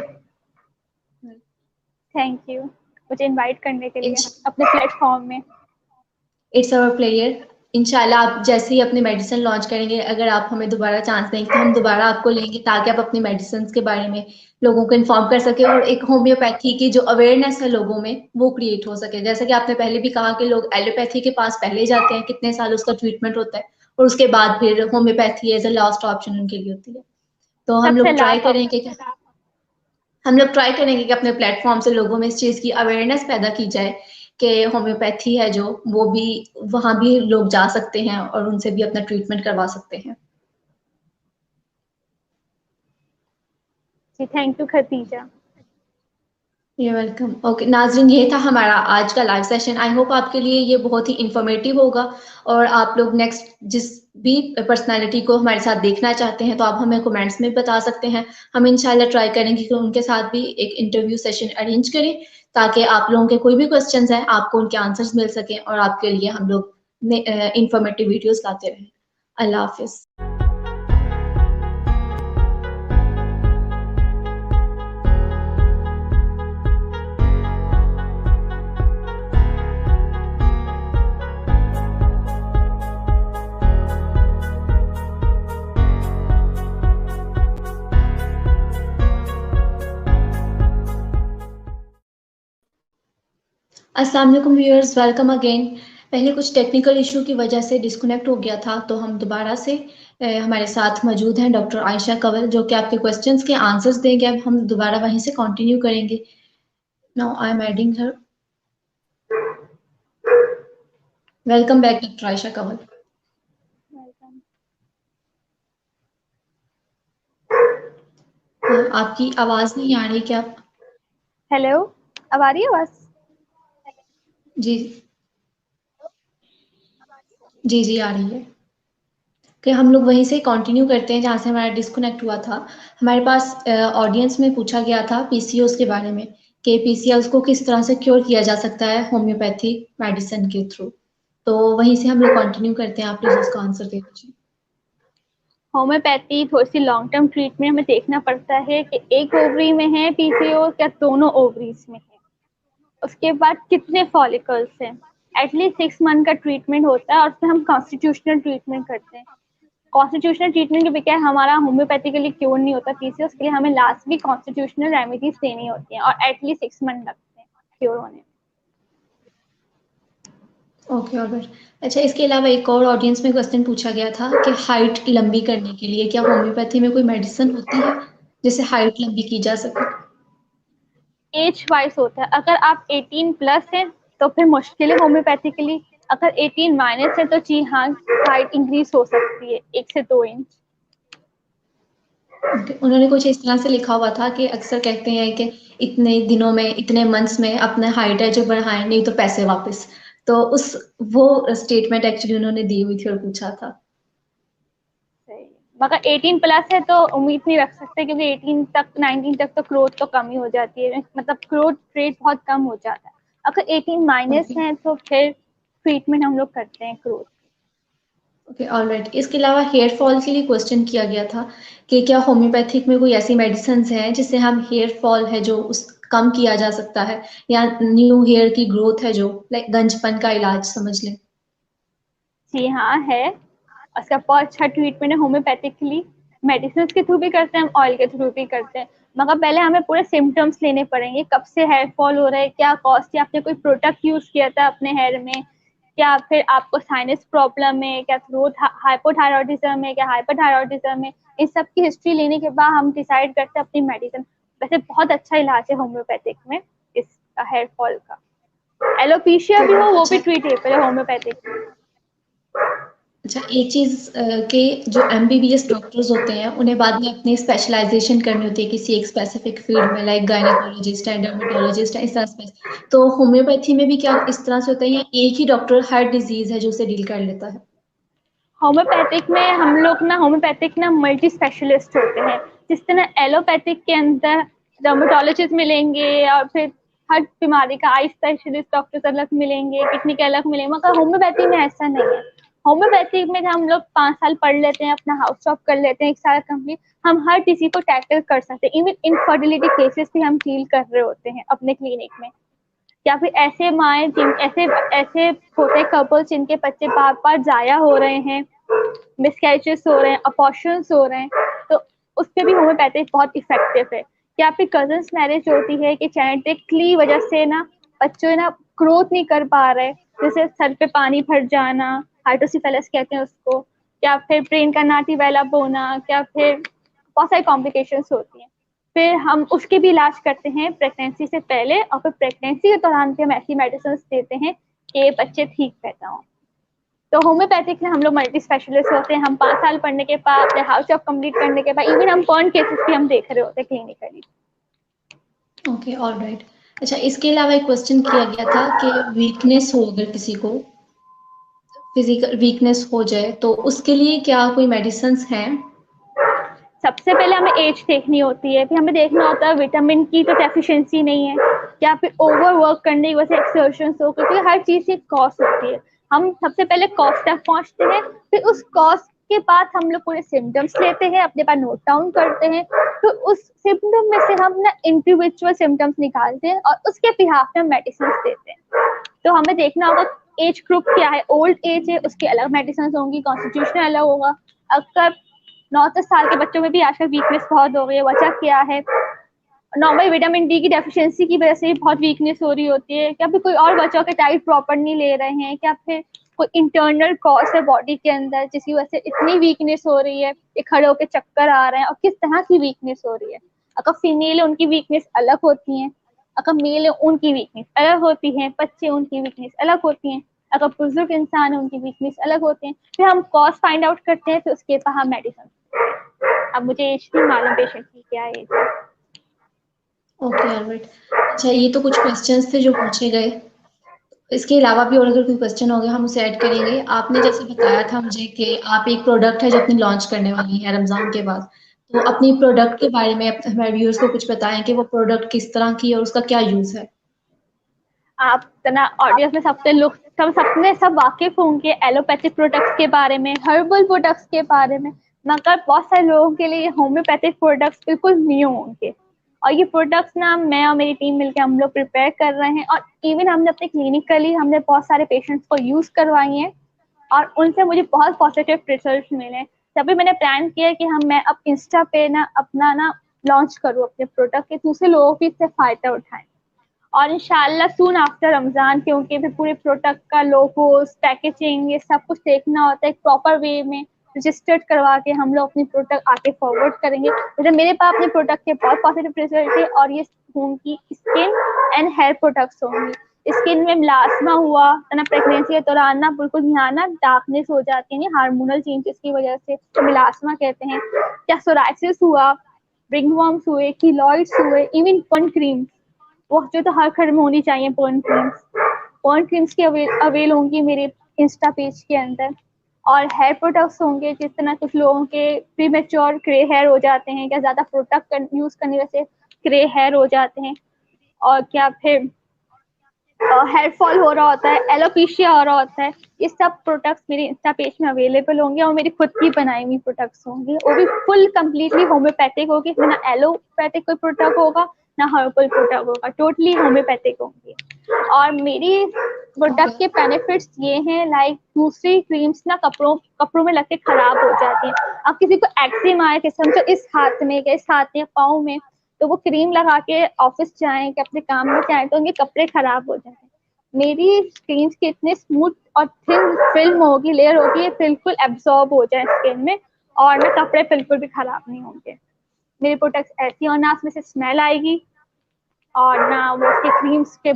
थैंक यू मुझे इनवाइट करने के लिए
इट्स
अपने प्लेटफॉर्म में।
It's our player. इंशाल्लाह आप जैसे ही अपनी मेडिसिन लॉन्च करेंगे, अगर आप हमें दोबारा चांस देंगे तो हम दोबारा आपको लेंगे, ताकि आप अपनी मेडिसिन के बारे में लोगों को इन्फॉर्म कर सके, और एक होम्योपैथी की जो अवेयरनेस है लोगों में वो क्रिएट हो सके। जैसे कि आपने पहले भी कहा कि लोग एलोपैथी के पास पहले जाते हैं, कितने साल उसका ट्रीटमेंट होता है, और उसके बाद फिर homeopathy as a last option उनके लिए होती है। तो
सबसे लास्ट ऑप्शन।
हम लोग ट्राई करेंगे कि अपने प्लेटफॉर्म से लोगों में इस चीज की अवेयरनेस पैदा की जाए कि होम्योपैथी है जो, वो भी वहां भी लोग जा सकते हैं और उनसे भी अपना ट्रीटमेंट करवा सकते हैं।
जी, थैंक यू खतीजा।
ये वेलकम। ओके नाजरीन, ये था हमारा आज का लाइव सेशन। आई होप आपके लिए ये बहुत ही इंफॉर्मेटिव होगा, और आप लोग नेक्स्ट जिस भी पर्सनालिटी को हमारे साथ देखना चाहते हैं तो आप हमें कमेंट्स में बता सकते हैं। हम इंशाल्लाह ट्राई करेंगे कि उनके साथ भी एक इंटरव्यू सेशन अरेंज करें, ताकि आप लोगों के कोई भी क्वेश्चंस हैं आपको उनके आंसर्स मिल सकें, और आपके लिए हम लोग इंफॉर्मेटिव वीडियोस लाते रहें। अल्लाह हाफिज। अस्सलाम वालेकुम व्यूअर्स, वेलकम अगेन। पहले कुछ टेक्निकल इशू की वजह से डिस्कनेक्ट हो गया था, तो हम दोबारा से हमारे साथ मौजूद हैं डॉक्टर आयशा कंवल, जो कि आपके क्वेश्चंस के आंसर्स देंगे। अब हम दोबारा वहीं से कंटिन्यू करेंगे। Now I am adding her. Welcome back doctor Ayesha Kanwal. आपकी आवाज नहीं आ रही क्या?
हेलो, अब आ रही है आवाज?
जी जी जी, आ रही है। कि हम लोग वहीं से कंटिन्यू करते हैं जहाँ से हमारा डिस्कनेक्ट हुआ था। हमारे पास ऑडियंस में पूछा गया था पीसीओएस के बारे में, कि पीसीओएस को किस तरह से क्योर किया जा सकता है होम्योपैथिक मेडिसिन के थ्रू। तो वहीं से हम लोग कंटिन्यू करते हैं, आप प्लीज उसका आंसर दे दीजिए।
होम्योपैथी थोड़ी सी लॉन्ग टर्म ट्रीटमेंट में देखना पड़ता है कि एक ओवरी में है पीसीओएस या दोनों ओवरीज में है, उसके बाद कितने फॉलिकल्स हैं। एटलीस्ट 6 मंथ का ट्रीटमेंट होता है, और उसमें हम कॉन्स्टिट्यूशनल ट्रीटमेंट करते हैं। कॉन्स्टिट्यूशनल ट्रीटमेंट के बगैर हमारा होम्योपैथिकली क्योर नहीं होता पीसीओएस के लिए, हमें लास्ट भी कॉन्स्टिट्यूशनल रेमेडीज देनी होती हैं, और एटलीस्ट 6 मंथ लगते हैं क्योर होने में।
Okay, alright. अच्छा, इसके अलावा एक और ऑडियंस में क्वेश्चन पूछा गया था कि हाइट लंबी करने के लिए क्या होम्योपैथी में कोई मेडिसिन होती है जिससे हाइट लंबी की जा सके?
एज वाइज होता है। अगर आप 18 प्लस हैं तो फिर मुश्किल है होम्योपैथिकली। अगर 18 माइनस है तो जी हाँ, हाइट इंक्रीज हो सकती है 1 से 2 इंच।
उन्होंने कुछ इस तरह से लिखा हुआ था कि अक्सर कहते हैं कि इतने दिनों में, इतने मंथ्स में अपना हाइट है जो बढ़ाएं, नहीं तो पैसे वापस। तो उस वो स्टेटमेंट एक्चुअली उन्होंने दी हुई थी और पूछा था।
सही। मगर 18 प्लस है तो उम्मीद नहीं रख सकते, क्योंकि 18 तक 19 तक तो ग्रोथ तो कम ही हो जाती है, मतलब ग्रोथ रेट बहुत कम हो जाता है। अगर 18 माइनस
ओके
है तो फिर ट्रीटमेंट हम लोग करते हैं ग्रोथ।
Okay alright. इसके अलावा हेयर फॉल के लिए क्वेश्चन किया गया था कि क्या होम्योपैथिक में कोई ऐसी मेडिसिन हैं जिससे हम हेयर फॉल है जो उस कम किया जा सकता है, या न्यू हेयर की ग्रोथ है जो लाइक गंजपन का इलाज समझ लें।
जी हाँ है, उसका बहुत अच्छा ट्रीटमेंट है होम्योपैथिकली। मेडिसिन के थ्रू भी करते हैं हम, ऑयल के थ्रू भी करते हैं, मगर पहले हमें पूरे सिम्टम्स लेने पड़ेंगे, कब से हेयर फॉल हो रहा है, क्या कॉज थी, आपने कोई प्रोडक्ट यूज किया था अपने हेयर में, क्या फिर आपको साइनस प्रॉब्लम है, क्या थ्रोट हाइपोथायरॉयडिज्म है, क्या हाइपरथायरॉयडिज्म है। इन सब की हिस्ट्री लेने के बाद हम डिसाइड करते हैं अपनी मेडिसिन। वैसे बहुत अच्छा इलाज है होम्योपैथिक में इस हेयर फॉल का। एलोपेशिया
तो
भी हो वो भी
अच्छा
ट्रीटेबल है होम्योपैथिक में।
अच्छा, एक चीज के जो एमबीबीएस डॉक्टर्स होते हैं उन्हें बाद में अपनी स्पेशलाइजेशन करनी होती है किसी एक स्पेसिफिक फील्ड में, लाइक गायनेकोलॉजिस्ट है, डर्मेटोलॉजिस्ट है, इस तरह से। तो होम्योपैथी में भी क्या इस तरह से होता है, या एक ही डॉक्टर हर डिजीज है जो उसे डील कर लेता है?
होम्योपैथिक में हम लोग ना होम्योपैथिक ना मल्टी स्पेशलिस्ट होते हैं। जिस तरह एलोपैथिक के अंदर डर्मेटोलॉजिस्ट मिलेंगे और फिर हर बीमारी का आई स्पेशलिस्ट डॉक्टर्स अलग मिलेंगे, किडनी के अलग मिलेंगे, मगर होम्योपैथी में ऐसा नहीं है। होम्योपैथिक में हम लोग 5 साल पढ़ लेते हैं, अपना हाउस जॉब कर लेते हैं 1 साल कंप्लीट, हम हर किसी को टैकल कर सकते हैं। इवन इनफर्टिलिटी केसेस भी हम डील कर रहे होते हैं अपने क्लिनिक में। या फिर ऐसे माए जिन ऐसे ऐसे होते कपल्स जिनके बच्चे बार बार जाया हो रहे हैं, मिसकैरेजेस हो रहे हैं, अपॉर्शंस हो रहे हैं, तो उस पर भी होम्योपैथिक बहुत इफेक्टिव है। कि आपकी कजन्स मैरिज होती है कि जेनेटिकली वजह से ना बच्चों ना ग्रोथ नहीं कर पा रहे, जैसे सर पे पानी भर जाना, हाइड्रोसिफेलस कहते हैं उसको, या फिर ब्रेन का ना डेवलप होना, या फिर बहुत सारी कॉम्प्लिकेशंस होती हैं। फिर हम उसके भी इलाज करते हैं प्रेगनेंसी से पहले, और फिर प्रेगनेंसी के दौरान भी हम ऐसी मेडिसिन देते हैं कि बच्चे ठीक पैदा हों। तो होम्योपैथिक में हम लोग मल्टी स्पेशलिस्ट होते हैं। हम 5 साल पढ़ने के बाद, अपने हाउस जॉब कंप्लीट करने के बाद, इवन हम बर्न केसेस भी हम देख रहे होते हैं क्लिनिकली।
Okay alright. अच्छा, इसके अलावा एक क्वेश्चन किया गया था कि वीकनेस हो, अगर किसी को फिजिकल वीकनेस हो जाए तो उसके लिए क्या कोई मेडिसिन हैं?
सबसे पहले हमें एज देखनी होती है, फिर हमें देखना होता है विटामिन की तो डेफिशिएंसी नहीं है, या फिर ओवर वर्क करने की वजह से एक्सर्शन हो, क्योंकि हर चीज की कॉस्ट होती है। हम सबसे पहले कॉस्ट तक पहुंचते हैं, फिर उस कॉस्ट के बाद हम लोग पूरे सिम्टम्स लेते हैं, अपने पास नोट डाउन करते हैं, तो उस सिम्टम में से हम ना इंडिविजुअल सिम्टम्स निकालते हैं और उसके बिहाफ में मेडिसिन देते हैं। तो हमें देखना होगा एज ग्रुप क्या है, ओल्ड एज है उसकी अलग मेडिसिन होंगी, कॉन्स्टिट्यूशन अलग होगा। अगर 9 10 साल के बच्चों में भी आजकल वीकनेस बहुत हो गई है, वजह क्या है, नॉर्मल विटामिन डी की डेफिशिएंसी की वजह से भी बहुत वीकनेस हो रही होती है, क्या फिर कोई और बच्चों के डाइट प्रॉपर नहीं ले रहे हैं, क्या फिर कोई इंटरनल कॉज है बॉडी के अंदर जिसकी वजह से इतनी वीकनेस हो रही है, ये खड़े होकर चक्कर आ रहे हैं, और किस तरह की वीकनेस हो रही है। अगर फीमेल है उनकी वीकनेस अलग होती है, अगर मेल है उनकी वीकनेस अलग होती है, बच्चे उनकी वीकनेस अलग होती है, अगर बुजुर्ग इंसान है उनकी वीकनेस अलग होती है। फिर हम कॉज फाइंड आउट करते हैं, फिर उसके बाद हम मेडिसिन। अब मुझे एज नहीं मालूम पेशेंट की क्या एज है।
Okay alright. अच्छा, ये तो कुछ क्वेश्चंस थे जो पूछे गए। इसके अलावा भी और अगर कोई क्वेश्चन हो गया हम उसे ऐड करेंगे। आपने जैसे बताया था मुझे कि आप एक प्रोडक्ट है जो अपनी लॉन्च करने वाली है रमजान के बाद, तो अपनी प्रोडक्ट के बारे में हमारे व्यूअर्स को कुछ बताएं कि वो प्रोडक्ट किस तरह की है और उसका क्या यूज है।
आप तना ऑडियंस में सबसे लोग सब वाकिफ होंगे एलोपैथिक प्रोडक्ट्स के बारे में, हर्बल प्रोडक्ट्स के बारे में, मगर बहुत सारे लोगों के लिए होम्योपैथिक प्रोडक्ट्स बिल्कुल न्यू होंगे। और ये प्रोडक्ट्स ना मैं और मेरी टीम मिलकर हम लोग प्रिपेयर कर रहे हैं, और इवन हमने अपने क्लिनिकली हमने बहुत सारे पेशेंट्स को यूज करवाई हैं, और उनसे मुझे बहुत पॉजिटिव रिजल्ट मिले। तभी मैंने प्लान किया कि मैं अब इंस्टा पे ना अपना ना लॉन्च करूँ अपने प्रोडक्ट के, दूसरे लोग भी इससे फायदा उठाएं। और इंशाल्लाह सून आफ्टर रमजान, क्योंकि फिर पूरे प्रोडक्ट का लोगोस पैकेजिंग ये सब कुछ देखना होता है, एक प्रॉपर वे में रजिस्टर्ड करवा के हम लोग अपनी प्रोडक्ट आके फॉरवर्ड करेंगे। जैसे मेरे पास अपने प्रोडक्ट के बहुत पॉजिटिव रिजल्ट है, और ये होंगी स्किन एंड हेयर प्रोडक्ट्स होंगी। स्किन में मिलास्मा हुआ ना प्रेगनेंसी के दौरान ना बिल्कुल यहाँ ना डार्कनेस हो जाती है हार्मोनल चेंजेस की वजह से, तो मिलास्मा कहते हैं। क्या सोराइसिस हुआ, रिंगवर्म्स हुए, कीलॉइड्स हुए, इवन पन क्रीम, वो जो तो हर घर में होनी चाहिए। पॉइंट क्रीम्स की अवेल होंगी मेरे इंस्टा पेज के अंदर। और हेयर प्रोडक्ट्स होंगे, जिस तरह कुछ लोगों के प्री मेच्योर ग्रे हेयर हो जाते हैं, क्या ज़्यादा प्रोडक्ट यूज़ करने वजह से ग्रे हेयर हो जाते हैं, और क्या फिर हेयर फॉल हो रहा होता है, एलोपेशिया हो रहा होता है, ये सब प्रोडक्ट्स मेरे इंस्टा पेज में अवेलेबल होंगे और मेरी खुद की बनाई हुई प्रोडक्ट्स होंगी। वो भी फुल कंप्लीटली होम्योपैथिक होगी, इसमें ना एलोपैथिक कोई प्रोडक्ट होगा ना हर्बल प्रोडक्ट होगा, टोटली होम्योपैथिक होंगी। और मेरी प्रोडक्ट के बेनिफिट्स ये हैं, लाइक दूसरी क्रीम्स ना कपड़ों में लग के खराब हो जाती हैं। अब किसी को एक्जिमा है, किसी को इस हाथ में या इस हाथ में पाँव में, तो वो क्रीम लगा के ऑफिस जाएं कि अपने काम में जाएं तो उनके कपड़े खराब हो जाते हैं। मेरी स्किन की इतनी स्मूथ और थिन फिल्म होगी, लेयर होगी, ये बिल्कुल एब्जॉर्ब हो जाए स्किन में और ना कपड़े बिल्कुल भी खराब नहीं होंगे। मेरी प्रोडक्ट्स ऐसी और ना उसमें से स्मेल आएगी और ना वो उसके क्रीम्स के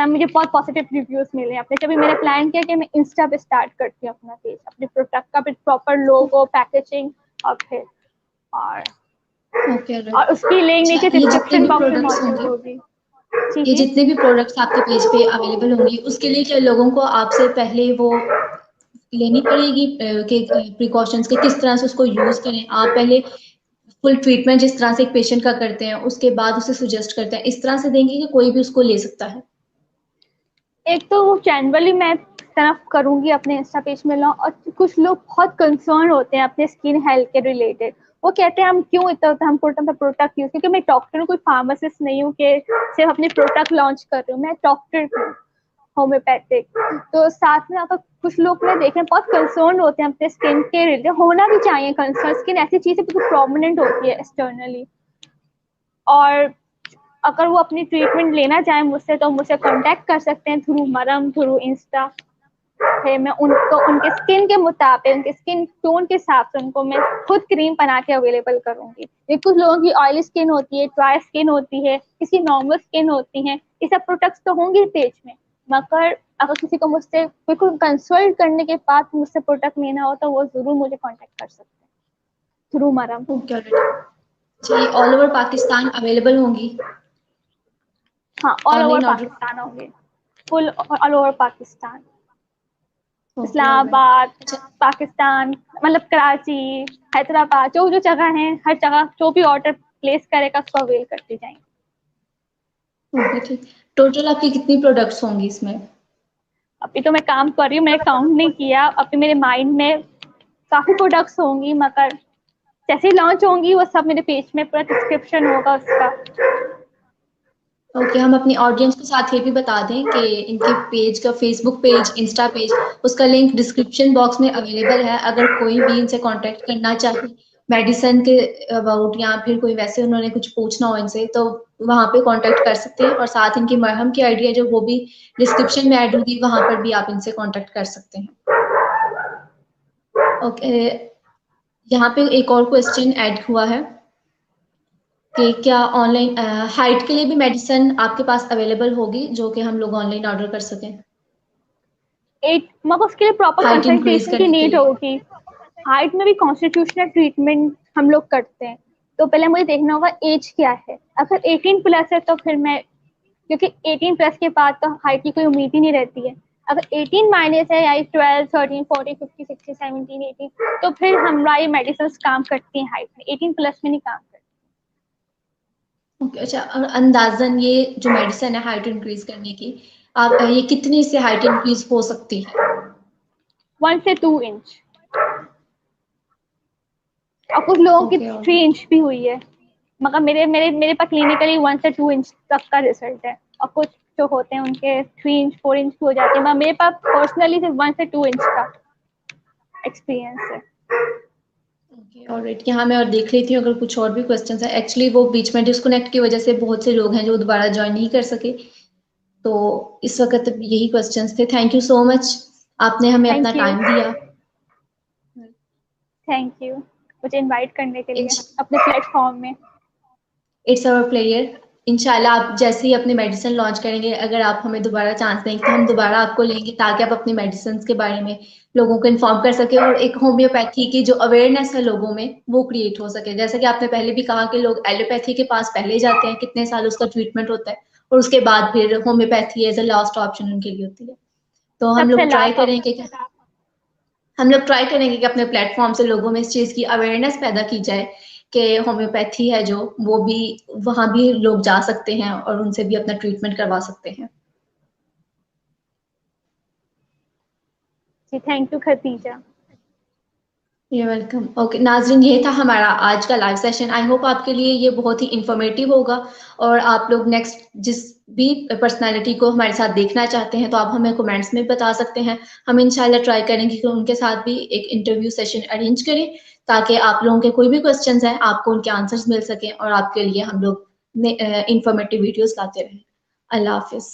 मुझे बहुत पॉजिटिव रिव्यूज मिले हैं। अपने कभी मैंने प्लान किया कि मैं इंस्टा पे स्टार्ट करती हूँ अपना पेज, अपने प्रोडक्ट का भी प्रॉपर लोगो, पैकेजिंग और फिर और उसकी लिंक नीचे
ये जितने
डिस्क्रिप्शन
भी
बॉक्स में
प्रोडक्ट्स
मौजूद
होंगे,
होगी।
ये
जी
जितने भी प्रोडक्ट्स आपके पेज पे अवेलेबल होंगे, उसके लिए क्या लोगों को आपसे पहले वो लेनी पड़ेगी कि प्रिकॉशंस के किस तरह से उसको यूज करें? आप पहले फुल ट्रीटमेंट जिस तरह से एक पेशेंट का करते हैं, उसके बाद उसे सजेस्ट करते हैं, इस तरह से देंगे कि कोई भी उसको ले सकता है?
एक तो वो जनरली मैं तरफ करूंगी अपने इंस्टा पेज में लॉ, और कुछ लोग बहुत कंसर्न होते हैं अपने स्किन हेल्थ के रिलेटेड। वो कहते हैं हम क्यों इतना हम प्रोडक्ट यूज, क्योंकि मैं डॉक्टर हूँ, कोई फार्मासिस्ट नहीं हूँ कि सिर्फ अपने प्रोडक्ट लॉन्च कर रही हूँ, मैं डॉक्टर हूँ होम्योपैथिक। तो साथ में अगर कुछ लोग मैं देखे बहुत कंसर्न होते हैं अपने स्किन के रिलेटेड, होना भी चाहिए कंसर्न, स्किन ऐसी चीज है बिल्कुल प्रोमिनेंट होती है एक्सटर्नली। और अगर वो अपनी ट्रीटमेंट लेना चाहें मुझसे तो मुझसे कांटेक्ट कर सकते हैं थ्रू मरम, थ्रू इंस्टा। फिर मैं उनको उनके स्किन के मुताबिक, उनके स्किन टोन के हिसाब से उनको मैं खुद क्रीम बना के अवेलेबल करूंगी। कुछ लोगों की ऑयली स्किन होती है, ड्राई स्किन होती है, किसी नॉर्मल स्किन होती है, ये सब प्रोडक्ट्स तो होंगे पेज में, मगर अगर किसी को मुझसे बिल्कुल कंसल्ट करने के बाद मुझसे प्रोडक्ट लेना हो तो वो जरूर मुझे कॉन्टेक्ट कर सकते हैं थ्रू मरम।
ओके, जी, ऑल ओवर पाकिस्तान अवेलेबल होंगी?
हाँ, all over
online order?
Pakistan होंगे, full all over Pakistan,
okay, alright.
Islamabad,
अच्छा,
पाकिस्तान, मतलब कराची, हैदराबाद, जो जो जगह है हर जगह जो भी ऑर्डर प्लेस करेगा उसको अवेल करते जाएंगे।
ओके, ठीक। टोटल आपकी कितनी प्रोडक्ट्स होंगी इसमें?
अभी तो मैं काम कर रही हूँ, मैंने काउंट नहीं किया, अभी मेरे माइंड में काफी प्रोडक्ट्स होंगी, मगर जैसे ही लॉन्च होंगी वो सब मेरे पेज में पूरा डिस्क्रिप्शन होगा उसका।
ओके, हम अपनी ऑडियंस के साथ ये भी बता दें कि इनके पेज का फेसबुक पेज, इंस्टा पेज, उसका लिंक डिस्क्रिप्शन बॉक्स में अवेलेबल है। अगर कोई भी इनसे कांटेक्ट करना चाहे मेडिसिन के अबाउट या फिर कोई वैसे उन्होंने कुछ पूछना हो इनसे, तो वहां पे कांटेक्ट कर सकते हैं। और साथ इनकी मरहम की आइडिया जो वो भी डिस्क्रिप्शन में ऐड होगी, वहां पर भी आप इनसे कांटेक्ट कर सकते हैं। ओके, यहाँ पे एक और क्वेश्चन ऐड हुआ है कि क्या ऑनलाइन हाइट के लिए भी मेडिसिन आपके पास अवेलेबल होगी जो कि हम लोग ऑनलाइन ऑर्डर कर सकें?
मगर उसके लिए प्रॉपर
हाइट इंक्रीज
कंसल्टेशन की
करने के
नीड
लिए?
होगी। हाइट में भी कॉन्स्टिट्यूशनल ट्रीटमेंट हम लोग करते हैं, तो पहले मुझे देखना होगा एज क्या है। अगर 18 प्लस है तो फिर मैं, क्योंकि 18 प्लस के बाद तो हाइट की कोई उम्मीद ही नहीं रहती है। अगर 18 माइनस है या 12, 13, 14, 15, 16, 17, 18, तो फिर हमारी मेडिसिन काम करती हैं हाइट में, 18 प्लस में नहीं काम करती।
ओके, अच्छा। और अंदाजन ये जो मेडिसिन है हाइट इंक्रीज करने की, आप ये कितनी से हाइट इंक्रीज हो सकती है?
1 से 2 इंच, और कुछ लोगों की
ओके,
3 इंच भी हुई है, मगर मेरे मेरे मेरे पास क्लिनिकली 1 से 2 इंच तक का रिजल्ट है। और कुछ जो होते हैं उनके 3 इंच 4 इंच हो जाते हैं, मगर मेरे पास पर्सनली सिर्फ 1 से 2 इंच का एक्सपीरियंस है।
Okay, alright. यहाँ मैं और देख रही थी अगर कुछ और भी क्वेश्चंस है। एक्चुअली वो बीच में डिस्कनेक्ट की वजह से बहुत से लोग हैं जो दोबारा ज्वाइन नहीं कर सके, तो इस वक्त यही क्वेश्चंस थे। थैंक यू सो मच, आपने हमें अपना
थैंक यू,
टाइम दिया।
थैंक यू मुझे इनवाइट करने के लिए अपने प्लेटफॉर्म में।
It's our player. इंशाल्लाह आप जैसे ही अपनी मेडिसिन लॉन्च करेंगे, अगर आप हमें दोबारा चांस देंगे तो हम दोबारा आपको लेंगे, ताकि आप अपनी मेडिसिन के बारे में लोगों को इन्फॉर्म कर सके और एक होम्योपैथी की जो अवेयरनेस है लोगों में वो क्रिएट हो सके। जैसे कि आपने पहले भी कहा कि लोग एलोपैथी के पास पहले जाते हैं, कितने साल उसका ट्रीटमेंट होता है, और उसके बाद फिर homeopathy as a last option उनके लिए होती है। तो
सबसे लास्ट ऑप्शन।
हम लोग ट्राई करेंगे कि अपने प्लेटफॉर्म से लोगों में इस चीज की अवेयरनेस पैदा की जाए कि होम्योपैथी है जो, वो भी वहां भी लोग जा सकते हैं और उनसे भी अपना ट्रीटमेंट करवा सकते हैं।
जी, थैंक यू खतीजा।
ये वेलकम। ओके नाज़रीन, ये था हमारा आज का लाइव सेशन। आई होप आपके लिए ये बहुत ही इंफॉर्मेटिव होगा और आप लोग नेक्स्ट जिस भी पर्सनालिटी को हमारे साथ देखना चाहते हैं तो आप हमें कमेंट्स में बता सकते हैं। हम इंशाल्लाह ट्राई करेंगे कि उनके साथ भी एक इंटरव्यू सेशन अरेंज करें ताकि आप लोगों के कोई भी क्वेश्चंस हैं आपको उनके आंसर्स मिल सकें और आपके लिए हम लोग इंफॉर्मेटिव वीडियोस लाते रहें। अल्लाह हाफिज।